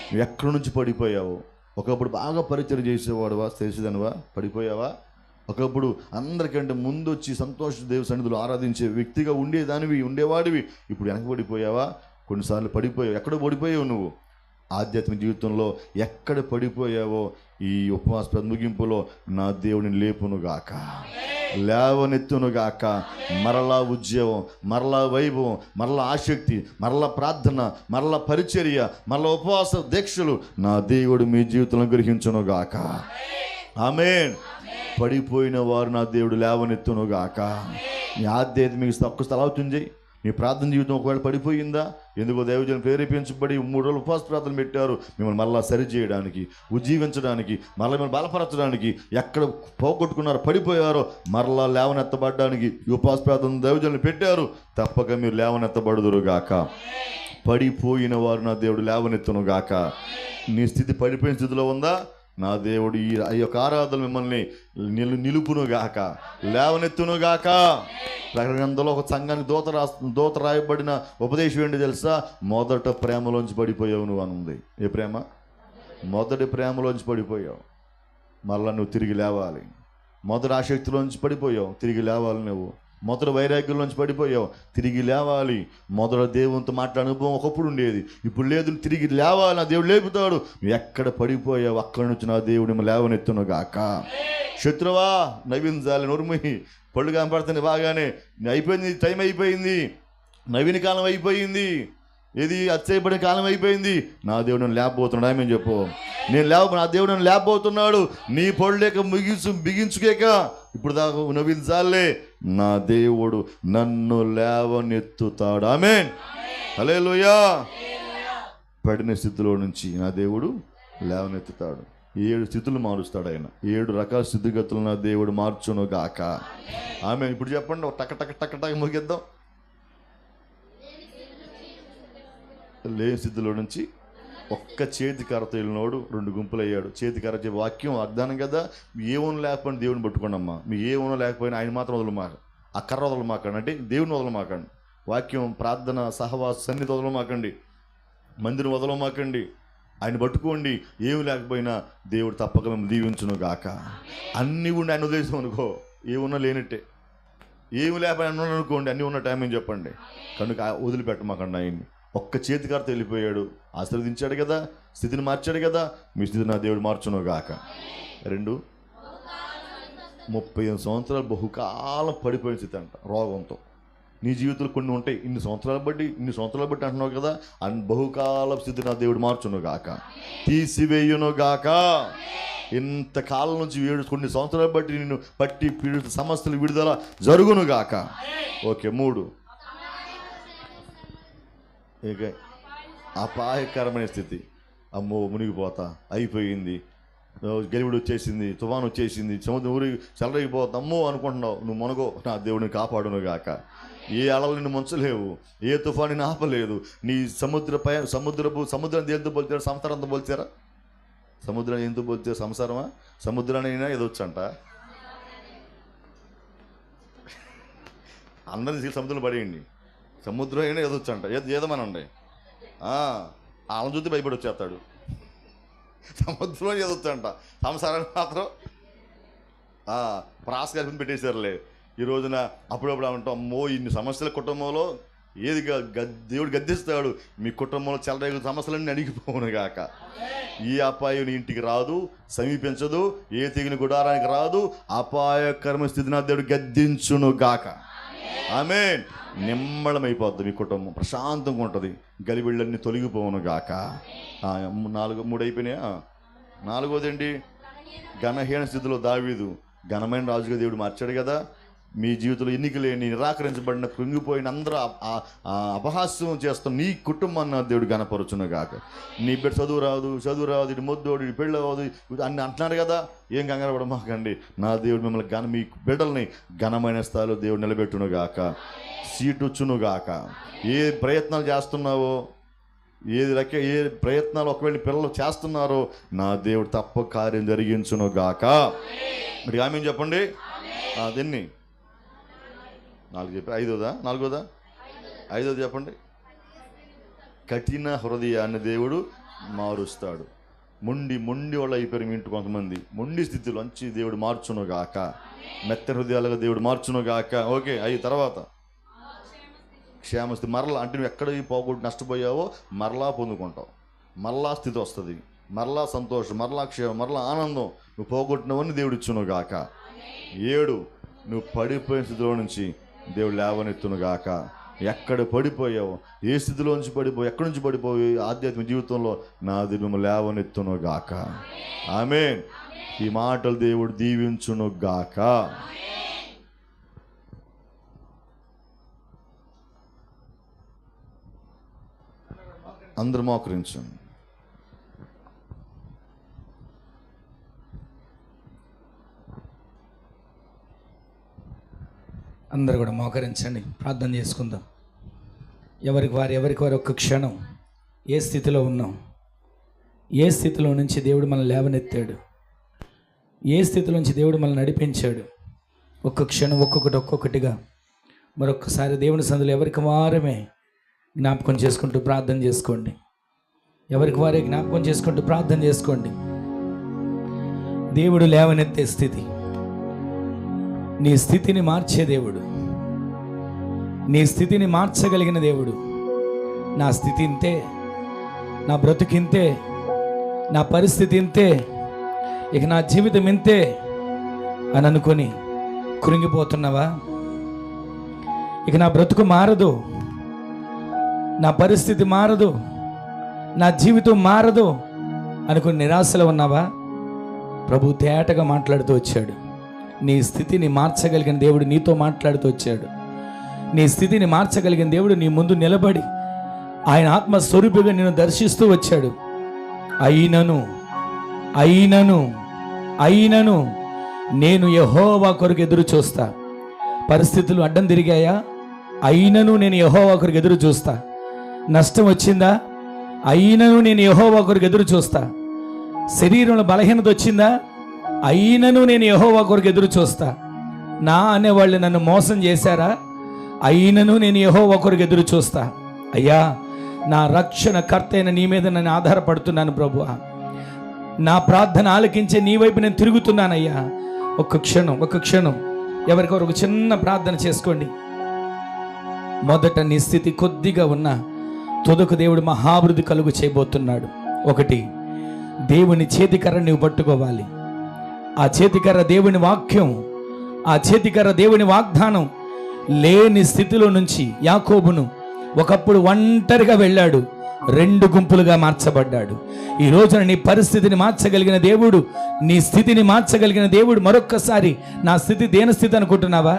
నువ్వు ఎక్కడి నుంచి పడిపోయావు? ఒకప్పుడు బాగా పరిచయం చేసేవాడువా, తెలిసిదనివా, పడిపోయావా? ఒకప్పుడు అందరికంటే ముందు వచ్చి సంతోష దేవ సన్నిధులు ఆరాధించే వ్యక్తిగా ఉండేవాడివి. ఇప్పుడు వెనక పడిపోయావా? కొన్నిసార్లు పడిపోయావు. ఎక్కడ పడిపోయావు నువ్వు? ఆధ్యాత్మిక జీవితంలో ఎక్కడ పడిపోయావో ఈ ఉపవాస ముగింపులో నా దేవుడిని లేపునుగాక, లేవనెత్తునుగాక. మరలా ఉద్యోగం, మరలా వైభవం, మరలా ఆసక్తి, మరలా ప్రార్థన, మరలా పరిచర్య, మరలా ఉపవాస దీక్షలు నా దేవుడు మీ జీవితంలో గ్రహించునుగాక. ఆమేన్. పడిపోయిన వారు నా దేవుడు లేవనెత్తునుగాక. నీ ఆధ్యాత్మిక ఒక్క స్థలావుతుంది చేయి. నీ ప్రార్థన జీవితం ఒకవేళ పడిపోయిందా? ఎందుకో దైవజనులు ప్రేరేపించబడి 3 రోజులు ఉపవాస ప్రార్థన పెట్టారు, మిమ్మల్ని మళ్ళీ సరిచేయడానికి, ఉజ్జీవించడానికి, మళ్ళీ మిమ్మల్ని బలపరచడానికి. ఎక్కడ పోగొట్టుకున్నారో, పడిపోయారో మరలా లేవనెత్తబడడానికి ఈ ఉపవాస ప్రార్థన దైవజనులు పెట్టారు. తప్పక మీరు లేవనెత్తబడుదురుగాక. పడిపోయిన వారు నా దేవుడు లేవనెత్తునుగాక. నీ స్థితి పడిపోయిన స్థితిలో ఉందా? నా దేవుడు ఈ యొక్క ఆరాధన మిమ్మల్ని నిలుపునుగాక, లేవనెత్తునుగాక. ప్రకటనలో ఒక సంఘానికి దూత రాయబడిన ఉపదేశం ఏంటి తెలుసా? మొదట ప్రేమలోంచి పడిపోయావు నువ్వు అని ఉంది. ఏ ప్రేమ? మొదటి ప్రేమలోంచి పడిపోయావు, మళ్ళీ నువ్వు తిరిగి లేవాలి. మొదటి ఆసక్తిలోంచి పడిపోయావు, తిరిగి లేవాలి. నువ్వు మొదటి వైరాగ్యంలోంచి పడిపోయావు, తిరిగి లేవాలి. మొదట దేవునితో మాట్లాడే అనుభవం ఒకప్పుడు ఉండేది, ఇప్పుడు లేదు. తిరిగి లేవాలి, నా దేవుడు లేపుతాడు. నువ్వు ఎక్కడ పడిపోయావు అక్కడి నుంచి నా దేవుడు లేవనెత్తునుగాక. శత్రువా నవ్వించాలి, నోరుముయి. పళ్ళు కనపడుతుంది బాగానే, అయిపోయింది, టైం అయిపోయింది, నవీన కాలం అయిపోయింది, ఏది అచ్చయపడిన కాలం అయిపోయింది. నా దేవుడు నన్ను లేపబోతున్నాడు. ఆమె చెప్పు, నా దేవుడు నన్ను లేపబోతున్నాడు. నీ పొడలేక బిగించుకేక ఇప్పుడు దాకా నవ్వించాలే, నా దేవుడు నన్ను లేవనెత్తుతాడు. ఆమేన్. హల్లెలూయా. పడిన స్థితిలో నుంచి నా దేవుడు లేవనెత్తుతాడు. 7 స్థితులు మారుస్తాడు ఆయన. 7 రకాల స్థితిగతులు నా దేవుడు మార్చునుగాక. ఆమేన్. ఇప్పుడు చెప్పండి, టక టక టక టక ముగిద్దాం. లేని స్థితిలో నుంచి ఒక్క చేతికర్రతో వెళ్ళినోడు 2 గుంపులు అయ్యాడు. చేతికర్ర చెప్పే వాక్యం అర్థానం కదా. ఏమోనో లేకపోయినా దేవుని పట్టుకోండి అమ్మా. మీ ఏమోనో లేకపోయినా ఆయన మాత్రం వదలమాక, ఆ కర్ర వదలమాకండి, అంటే దేవుని వదలమాకండి. వాక్యం, ప్రార్థన, సహవాస సన్నిధి వదలమాకండి, మందిరం వదలమాకండి. ఆయన పట్టుకోండి. ఏమి లేకపోయినా దేవుడు తప్పక మేము దీవించునుగాక. అన్నీ ఉండి ఆయన ఉద్దేశం అనుకో, ఏమున్నా లేనట్టే. ఏమి లేకపోయినా అన్నాను అనుకోండి, అన్నీ ఉన్న టైం ఏం చెప్పండి. కనుక వదిలిపెట్టమాకండి ఆయన్ని. ఒక్క చేతికారితో వెళ్ళిపోయాడు, ఆశీర్వదించాడు కదా, స్థితిని మార్చాడు కదా. మీ స్థితి నా దేవుడు మార్చునుగాక. 2 35 సంవత్సరాలు బహుకాలం పడిపోయిన స్థితి అంట, రోగంతో. నీ జీవితంలో కొన్ని ఉంటాయి, ఇన్ని సంవత్సరాలు బట్టి అంటున్నావు కదా. బహుకాల స్థితి నా దేవుడు మార్చునుగాక, తీసివేయునుగాక. ఇంతకాలం నుంచి కొన్ని సంవత్సరాలు బట్టి నిన్ను పట్టి పీడిత సమస్యలు విడుదల జరుగునుగాక. ఓకే. 3 ఇక అపాయకరమైన స్థితి. అమ్మో మునిగిపోతా, అయిపోయింది, గెలువుడు వచ్చేసింది, తుఫాను వచ్చేసింది, సముద్రం ఊరి చెలరైపోతా, అమ్మో అనుకుంటున్నావు. నువ్వు మునగో, నా దేవుడిని కాపాడునుగాక. ఏ అలలు నిన్ను ముంచలేవు, ఏ తుఫాను నిన్ను ఆపలేదు. నీ సముద్రాన్ని దేంతో పోల్చారు? సంసారంతో పోల్చారా? సముద్రాన్ని ఎంతో పోల్చారు? సంసారమా? సముద్రాన్ని అయినా ఎదొచ్చంట. అందరినీ సముద్రంలో పడేయండి, సముద్రం అయినా ఎదొచ్చంట. ఏదమనండి. వాళ్ళని చూస్తే భయపడి వచ్చేస్తాడు. సముద్రంలో ఎదొచ్చంట, సంసారాన్ని మాత్రం ప్రాస కలిపి పెట్టేశారులే. ఈ రోజున అప్పుడప్పుడు అంటాం, అమ్మో ఇన్ని సమస్యల కుటుంబంలో ఏది దేవుడు గద్దిస్తాడు, మీ కుటుంబంలో చెలరేగు సమస్యలన్నీ అడిగిపోవును గాక. ఈ అపాయం ఇంటికి రాదు, సమీపించదు, ఏ తెగిన గుడారానికి రాదు. అపాయకరమైన స్థితి నా దేవుడు గద్దించును గాక. ఆమేన్. నిమ్మళమైపోద్ది మీ కుటుంబం, ప్రశాంతంగా ఉంటుంది, గలిబిళ్ళన్నీ తొలగిపోవును గాక. 3 అయిపోయినాయా? 4వదండి, ఘనహీన స్థితిలో దావీదు ఘనమైన రాజుగా దేవుడు మార్చాడు కదా. మీ జీవితంలో ఎన్నిక లేని, నిరాకరించబడిన, కృంగిపోయిన అందరూ అపహాస్యం చేస్తున్న నీ కుటుంబాన్ని దేవుడు ఘనపరచును గాక. నీ బిడ్డ చదువు రాదు, ఇటు మొద్దోడు, ఇటు పెళ్ళి అవ్వదు అన్ని అంటున్నారు కదా. ఏం కంగారు పడమాకండి. నా దేవుడు మిమ్మల్ని మీ బిడ్డల్ని ఘనమైన స్థాయిలో దేవుడు నిలబెట్టును గాక, సీటు వచ్చును గాక. ఏ ప్రయత్నాలు చేస్తున్నావో, ఏ ప్రయత్నాలు ఒకవేళ పిల్లలు చేస్తున్నారో నా దేవుడు తప్ప కార్యం జరిగించును గాక. మరి ఆమె చెప్పండి. అదెన్ని 4 చెప్పి 5వది చెప్పండి. కఠిన హృదయాన్ని దేవుడు మారుస్తాడు. మొండి వాళ్ళు అయిపోయారు మీ ఇంటి కొంతమంది. మొండి స్థితిలోంచి దేవుడు మార్చును గాక, మెత్త హృదయాలుగా దేవుడు మార్చును గాక. ఓకే, అవి తర్వాత క్షేమస్థితి. మరలా అంటే నువ్వు ఎక్కడ పోగొట్టు నష్టపోయావో మరలా పొందుకుంటావు, మరలా స్థితి వస్తుంది, మరలా సంతోషం, మరలా క్షేమం, మరలా ఆనందం. నువ్వు పోగొట్టినవన్నీ దేవుడు ఇచ్చును గాక. 7, నువ్వు పడిపోయిన స్థితిలో నుంచి దేవుడు లేవనెత్తును గాక. ఎక్కడ పడిపోయావు, ఏ స్థితిలోంచి పడిపోయి, ఎక్కడి నుంచి పడిపోయి ఆధ్యాత్మిక జీవితంలో నా దేవుడు లేవనెత్తును గాక. ఆమేన్. ఈ మాటలు దేవుడు దీవించును గాక. అందరూ మోకరించండి. అందరూ కూడా మోకరించండి, ప్రార్థన చేసుకుందాం. ఎవరికి వారు ఒక్క క్షణం ఏ స్థితిలో ఉన్నాం, ఏ స్థితిలో నుంచి దేవుడు మనల్ని లేవనెత్తాడు, ఏ స్థితిలో నుంచి దేవుడు మనల్ని నడిపించాడు, ఒక్క క్షణం ఒక్కొక్కటిగా మరొక్కసారి దేవుని సన్నిధిలో ఎవరికి వారమే జ్ఞాపకం చేసుకుంటూ ప్రార్థన చేసుకోండి. ఎవరికి వారే జ్ఞాపకం చేసుకుంటూ ప్రార్థన చేసుకోండి. దేవుడు లేవనెత్తే స్థితి, నీ స్థితిని మార్చే దేవుడు, నీ స్థితిని మార్చగలిగిన దేవుడు. నా స్థితి ఇంతే, నా బ్రతుకింతే, నా పరిస్థితి ఇంతే, ఇక నా జీవితం ఇంతే అని అనుకొని కృంగిపోతున్నావా? ఇక నా బ్రతుకు మారదు, నా పరిస్థితి మారదు, నా జీవితం మారదు అనుకుని నిరాశలో ఉన్నావా? ప్రభు తేటగా మాట్లాడుతూ వచ్చాడు. నీ స్థితిని మార్చగలిగిన దేవుడు నీతో మాట్లాడుతూ వచ్చాడు. నీ స్థితిని మార్చగలిగిన దేవుడు నీ ముందు నిలబడి ఆయన ఆత్మస్వరూపిగా నిన్ను దర్శిస్తూ వచ్చాడు. అయినను నేను యెహోవా కొరకు ఎదురు చూస్తా. పరిస్థితులు అడ్డం తిరిగాయా? అయినను నేను యెహోవా కొరకు ఎదురు చూస్తా. నష్టం వచ్చిందా? అయినను నేను యెహోవా కొరకు ఎదురు చూస్తా. శరీరంలో బలహీనత వచ్చిందా? అయినను నేను యెహోవా కొరకు ఎదురు చూస్తా. నా అనేవాళ్ళు నన్ను మోసం చేశారా? అయినను నేను యెహోవా కొరకు ఎదురు చూస్తా. అయ్యా, నా రక్షణ కర్త అయిన నీ మీద నేను ఆధారపడుతున్నాను ప్రభువా. నా ప్రార్థన ఆలకించే నీ వైపు నేను తిరుగుతున్నానయ్యా. ఒక్క క్షణం ఎవరికొరకు ఒక చిన్న ప్రార్థన చేసుకోండి. మొదట నీ స్థితి కొద్దిగా ఉన్న తుదకు దేవుడు మహాభివృద్ధి కలుగు చేయబోతున్నాడు. 1, దేవుని చేతికర్ర నీవు పట్టుకోవాలి. ఆ చేతికర్ర దేవుని వాక్యం, ఆ చేతికర్ర దేవుని వాగ్దానం. లేని స్థితిలో నుంచి యాకోబును ఒకప్పుడు ఒంటరిగా వెళ్ళాడు, 2 గుంపులుగా మార్చబడ్డాడు. ఈ రోజున నీ పరిస్థితిని మార్చగలిగిన దేవుడు, నీ స్థితిని మార్చగలిగిన దేవుడు మరొక్కసారి నా స్థితి దేని స్థితి అనుకుంటున్నావా?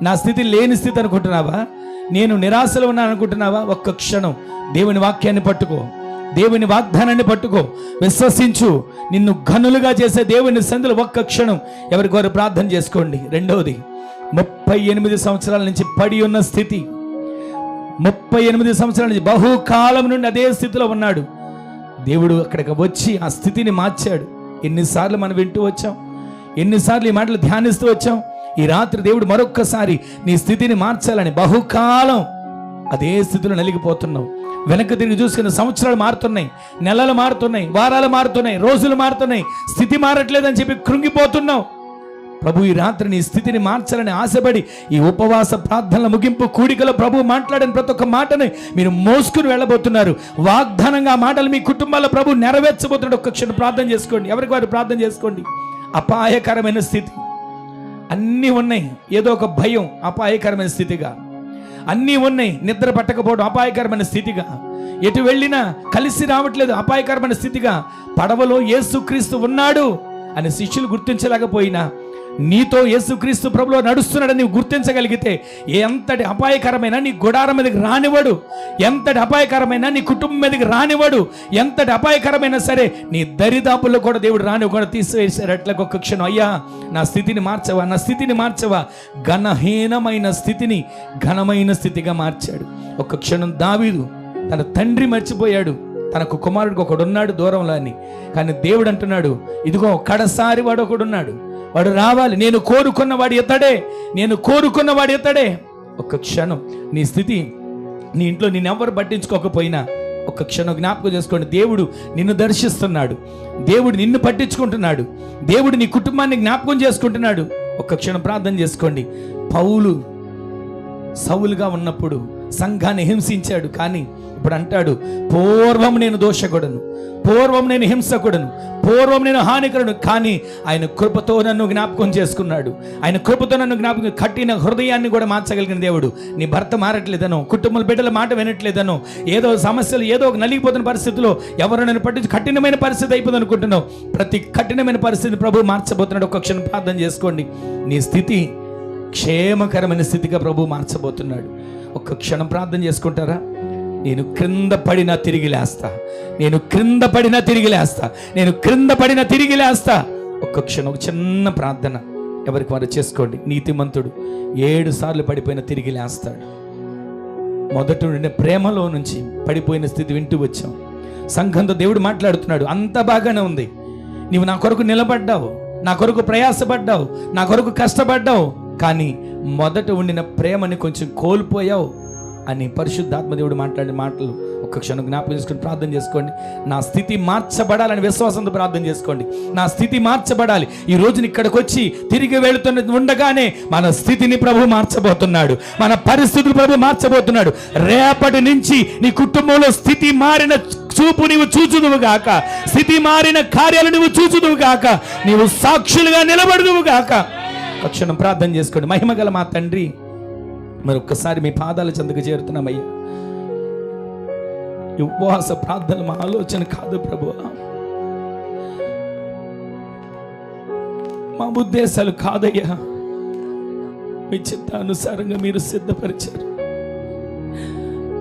నా స్థితి లేని స్థితి అనుకుంటున్నావా? నేను నిరాశలో ఉన్నాను అనుకుంటున్నావా? ఒక్క క్షణం దేవుని వాక్యాన్ని పట్టుకో, దేవుని వాగ్దానాన్ని పట్టుకో, విశ్వసించు. నిన్ను ఘనులుగా చేసే దేవుని సందులో ఒక్క క్షణం ఎవరికి వారు ప్రార్థన చేసుకోండి. 2వది, 38 సంవత్సరాల నుంచి పడి ఉన్న స్థితి, 38 సంవత్సరాల నుంచి బహుకాలం నుండి అదే స్థితిలో ఉన్నాడు. దేవుడు అక్కడికి వచ్చి ఆ స్థితిని మార్చాడు. ఎన్నిసార్లు మనం వింటూ వచ్చాం, ఎన్నిసార్లు ఈ మాటలు ధ్యానిస్తూ వచ్చాం. ఈ రాత్రి దేవుడు మరొక్కసారి నీ స్థితిని మార్చాలని, బహుకాలం అదే స్థితిలో నలిగిపోతున్నావు. వెనక్కి తిరిగి చూసుకున్న సంవత్సరాలు మారుతున్నాయి, నెలలు మారుతున్నాయి, వారాలు మారుతున్నాయి, రోజులు మారుతున్నాయి, స్థితి మారట్లేదని చెప్పి కృంగిపోతున్నావు. ప్రభు ఈ రాత్రి నీ స్థితిని మార్చాలని ఆశపడి ఈ ఉపవాస ప్రార్థనల ముగింపు కూడికలో ప్రభు మాట్లాడిన ప్రతి ఒక్క మాటని మీరు మోసుకుని వెళ్ళబోతున్నారు. వాగ్దానంగా ఆ మాటలు మీ కుటుంబాల్లో ప్రభు నెరవేర్చబోతున్నాడు. ఒక్క క్షణం ప్రార్థన చేసుకోండి, ఎవరికి వారు ప్రార్థన చేసుకోండి. అపాయకరమైన స్థితి అన్నీ ఉన్నాయి, ఏదో ఒక భయం అపాయకరమైన స్థితిగా, అన్నీ ఉన్నాయి, నిద్ర పట్టకపోవడం అపాయకరమైన స్థితిగా, ఎటు వెళ్ళినా కలిసి రావట్లేదు అపాయకరమైన స్థితిగా, పడవలో యేసుక్రీస్తు ఉన్నాడు అని శిష్యులు గుర్తించలేకపోయినా నీతో యేసుక్రీస్తు ప్రభులో నడుస్తున్నాడని నీవు గుర్తించగలిగితే ఎంతటి అపాయకరమైన నీ గుడారం మీదకి రానివాడు, ఎంతటి అపాయకరమైన నీ కుటుంబం మీదకి రానివాడు, ఎంతటి అపాయకరమైన సరే నీ దరిదాపుల్లో కూడా దేవుడు రానివ్వకుండా తీసివేశారు. అట్లా ఒక్క క్షణం, అయ్యా నా స్థితిని మార్చవా, నా స్థితిని మార్చవా. ఘనహీనమైన స్థితిని ఘనమైన స్థితిగా మార్చాడు. ఒక్క క్షణం దావీదు తన తండ్రి మర్చిపోయాడు, తనకు కుమారుడికి ఒకడున్నాడు దూరంలో అని, కానీ దేవుడు అంటున్నాడు ఇదిగో కడసారి వాడు ఒకడున్నాడు, వాడు రావాలి, నేను కోరుకున్నవాడు ఇతడే, నేను కోరుకున్నవాడు ఇతడే. ఒక్క క్షణం నీ స్థితి, నీ ఇంట్లో నిన్నెవ్వరు పట్టించుకోకపోయినా ఒక్క క్షణం జ్ఞాపకం చేసుకోండి. దేవుడు నిన్ను దర్శిస్తున్నాడు, దేవుడు నిన్ను పట్టించుకుంటున్నాడు, దేవుడు నీ కుటుంబాన్ని జ్ఞాపకం చేసుకుంటున్నాడు. ఒక్క క్షణం ప్రార్థన చేసుకోండి. పౌలు సౌలుగా ఉన్నప్పుడు సంఘాన్ని హింసించాడు, కానీ ఇప్పుడు అంటాడు పూర్వం నేను దోషకుడను, పూర్వం నేను హింసకుడను, పూర్వం నేను హానికరుడు, కానీ ఆయన కృపతో నన్ను జ్ఞాపకం చేసుకున్నాడు. ఆయన కృపతో నన్ను జ్ఞాపకం, కట్టిన హృదయాన్ని కూడా మార్చగలిగిన దేవుడు. నీ భర్త మారట్లేదనో, కుటుంబ బిడ్డల మాట వినట్లేదనో, ఏదో సమస్యలు, ఏదో ఒక నలిగిపోతున్న పరిస్థితిలో ఎవరు నన్ను పట్టించి కఠినమైన పరిస్థితి అయిపోతుంది అనుకుంటున్నావు. ప్రతి కఠినమైన పరిస్థితిని ప్రభు మార్చబోతున్నాడు. ఒక్క క్షణం ప్రార్థన చేసుకోండి. నీ స్థితి క్షేమకరమైన స్థితిగా ప్రభు మార్చబోతున్నాడు. ఒక్క క్షణం ప్రార్థన చేసుకుంటారా? నేను క్రింద పడినా తిరిగి లేస్తా, నేను క్రింద పడినా తిరిగి లేస్తా, నేను క్రింద పడినా తిరిగి లేస్తా. ఒక్క క్షణం ఒక చిన్న ప్రార్థన ఎవరికి వారు చేసుకోండి. నీతిమంతుడు 7 సార్లు పడిపోయినా తిరిగి లేస్తాడు. మొదటి నుండి ప్రేమలో నుంచి పడిపోయిన స్థితి వింటూ వచ్చాం. సంఘంతో దేవుడు మాట్లాడుతున్నాడు, అంత బాగానే ఉంది, నీవు నా కొరకు నిలబడ్డావు, నా కొరకు ప్రయాసపడ్డావు, నా కొరకు కష్టపడ్డావు, కానీ మొదట ఉండిన ప్రేమని కొంచెం కోల్పోయావు అని పరిశుద్ధాత్మదేవుడు మాట్లాడిన మాటలు ఒక్క క్షణం జ్ఞాపకం చేసుకుని ప్రార్థన చేసుకోండి. నా స్థితి మార్చబడాలని విశ్వాసంతో ప్రార్థన చేసుకోండి. నా స్థితి మార్చబడాలి. ఈ రోజున ఇక్కడికి వచ్చి తిరిగి వెళుతున్న ఉండగానే మన స్థితిని ప్రభు మార్చబోతున్నాడు, మన పరిస్థితులు ప్రభు మార్చబోతున్నాడు. రేపటి నుంచి నీ కుటుంబంలో స్థితి మారిన చూపు నీవు చూచుదువు గాక, స్థితి మారిన కార్యాలు నువ్వు చూచుదువు గాక, నీవు సాక్షులుగా నిలబడుదువు గాక. క్షణం ప్రార్థన చేసుకోండి. మహిమగల మా తండ్రి, మరి ఒక్కసారి మీ పాదాల చెంతకు చేరుతున్నామయ్యా. ఈ ఉపవాస ప్రార్థన మా ఆలోచన కాదు ప్రభువా, మా ఉద్దేశాలు కాదయ్యా, మీ చిత్తానుసారంగా మీరు సిద్ధపరిచారు.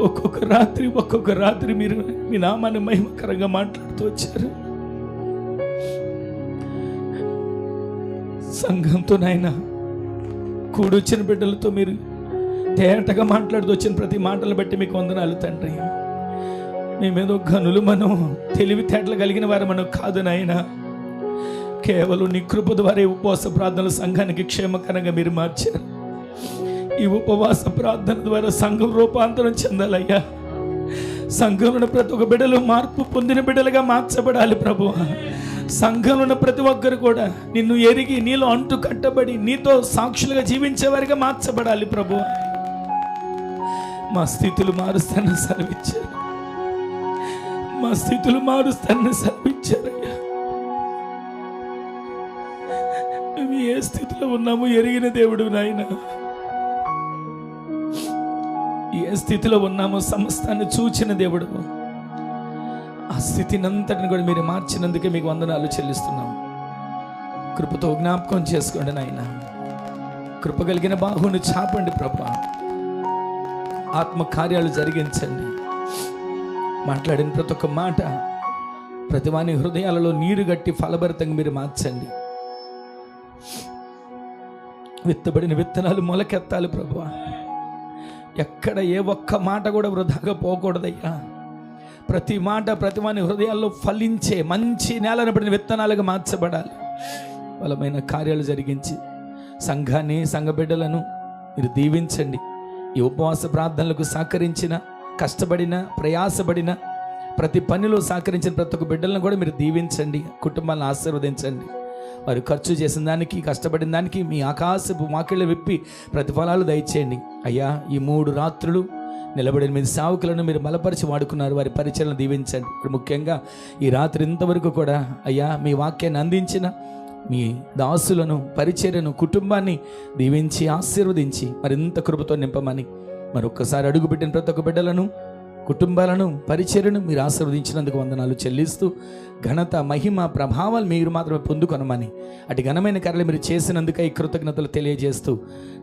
ఒక్కొక్క రాత్రి మీరు మీ నామాన్ని మహిమకరంగా మాట్లాడుతూ వచ్చారు. సంఘంతో నాయనా కూడొచ్చిన బిడ్డలతో మీరు తేటగా మాట్లాడుతూ వచ్చిన ప్రతి మాటలు బట్టి మీకు వందనాలు తండ్రి. మేమేదో గనులు, మనం తెలివితేటలు కలిగిన వారు మనం కాదు నాయన. కేవలం నీ కృప ద్వారా ఉపవాస ప్రార్థనలు సంఘానికి క్షేమకరంగా మీరు మార్చారు. ఈ ఉపవాస ప్రార్థన ద్వారా సంఘం రూపాంతరం చెందాలయ్యా. సంఘంలో ప్రతి ఒక్క బిడ్డలు మార్పు పొందిన బిడ్డలుగా మార్చబడాలి ప్రభు. సంఘంలో ఉన్న ప్రతి ఒక్కరు కూడా నిన్ను ఎరిగి నీలో అంటు కట్టబడి నీతో సాక్షులుగా జీవించేవారిగా మార్చబడాలి ప్రభు. మా స్థితులు మారుస్తానని సెలవిచ్చారు, మా స్థితులు మారుస్తానని సెలవిచ్చారయ్యా. మేము ఏ స్థితిలో ఉన్నామో ఎరిగిన దేవుడు నాయన, ఏ స్థితిలో ఉన్నామో సమస్తాన్ని చూచిన దేవుడు. ఆ స్థితిని అంతటిని కూడా మీరు మార్చినందుకే మీకు వందనాలు చెల్లిస్తున్నాం. కృపతో జ్ఞాపకం చేసుకోండి నాయన. కృప కలిగిన బాహుని చాపండి ప్రభా. ఆత్మ కార్యాలు జరిగించండి. మాట్లాడిన ప్రతి ఒక్క మాట ప్రతి వాని హృదయాలలో నీరు గట్టి ఫలభరితంగా మీరు మార్చండి. విత్తబడిన విత్తనాలు మొలకెత్తాలి ప్రభా. ఎక్కడ ఏ ఒక్క మాట కూడా వృధాగా పోకూడదయ్యా. ప్రతి మాట ప్రతి వాని హృదయాల్లో ఫలించే మంచి నేలను పడిన విత్తనాలుగా మార్చబడాలి. బలమైన కార్యాలు జరిగించి సంఘాన్ని, సంఘ బిడ్డలను మీరు దీవించండి. ఈ ఉపవాస ప్రార్థనలకు సహకరించిన, కష్టపడిన, ప్రయాసపడిన, ప్రతి పనిలో సహకరించిన ప్రతి ఒక్క బిడ్డలను కూడా మీరు దీవించండి. కుటుంబాలను ఆశీర్వదించండి. వారు ఖర్చు చేసిన దానికి, కష్టపడిన దానికి మీ ఆకాశపు వాకిళ్ళు విప్పి ప్రతిఫలాలు దయచేయండి అయ్యా. ఈ 3 రాత్రులు నిలబడిన మీద సేవకులను మీరు బలపరిచి వాడుకున్నారు, వారి పరిచయలను దీవించండి. ఇప్పుడు ముఖ్యంగా ఈ రాత్రి ఇంతవరకు కూడా అయ్యా మీ వాక్యాన్ని అందించిన మీ దాసులను, పరిచర్యను, కుటుంబాన్ని దీవించి ఆశీర్వదించి మరింత కృపతో నింపమని మరొక్కసారి అడుగుపెట్టిన ప్రతి ఒక్క బిడ్డలను, కుటుంబాలను, పరిచర్యను మీరు ఆశీర్వదించినందుకు వందనాలు చెల్లిస్తూ ఘనత, మహిమ, ప్రభావాలు మీరు మాత్రమే పొందుకొనమని, అటు ఘనమైన కార్యాలు మీరు చేసినందుకై కృతజ్ఞతలు తెలియజేస్తూ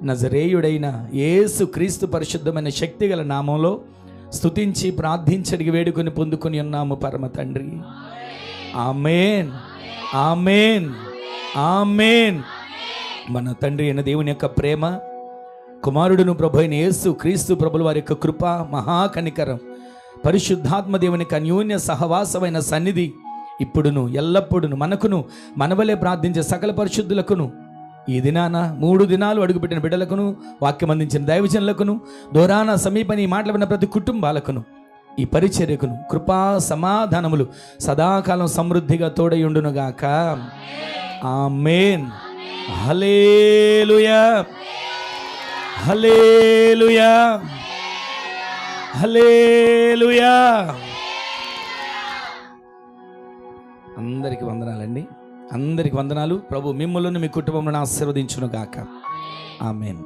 నజరేయుడైన యేసు క్రీస్తు పరిశుద్ధమైన శక్తిగల నామంలో స్తుతించి ప్రార్థించడికి వేడుకొని పొందుకొని ఉన్నాము పరమ తండ్రి. ఆమేన్, ఆమేన్, ఆమేన్. మన తండ్రి అయిన దేవుని యొక్క ప్రేమ, కుమారుడును ప్రభు అయిన యేసు క్రీస్తు ప్రభుల వారి యొక్క కృప, మహాకనికరం, పరిశుద్ధాత్మ దేవుని యొక్క అన్యోన్య సహవాసమైన సన్నిధి ఇప్పుడును ఎల్లప్పుడును మనకును, మనవలే ప్రార్థించే సకల పరిశుద్ధులకును, ఈ దినాన 3 దినాలు అడుగుపెట్టిన బిడ్డలకును, వాక్యం అందించిన దైవజనులకును, దూరాన సమీపని మాటలు విన్న ప్రతి కుటుంబాలకును, ఈ పరిచర్యకును కృపా సమాధానములు సదాకాలం సమృద్ధిగా తోడయుండునుగాక. ఆమేన్. హల్లెలూయా, హల్లెలూయా, హల్లెలూయా. అందరికి వందనాలండి, అందరికి వందనాలు. ప్రభు మిమ్మల్ని మీ కుటుంబంలో ఆశీర్వదించును గాక. ఆమేన్.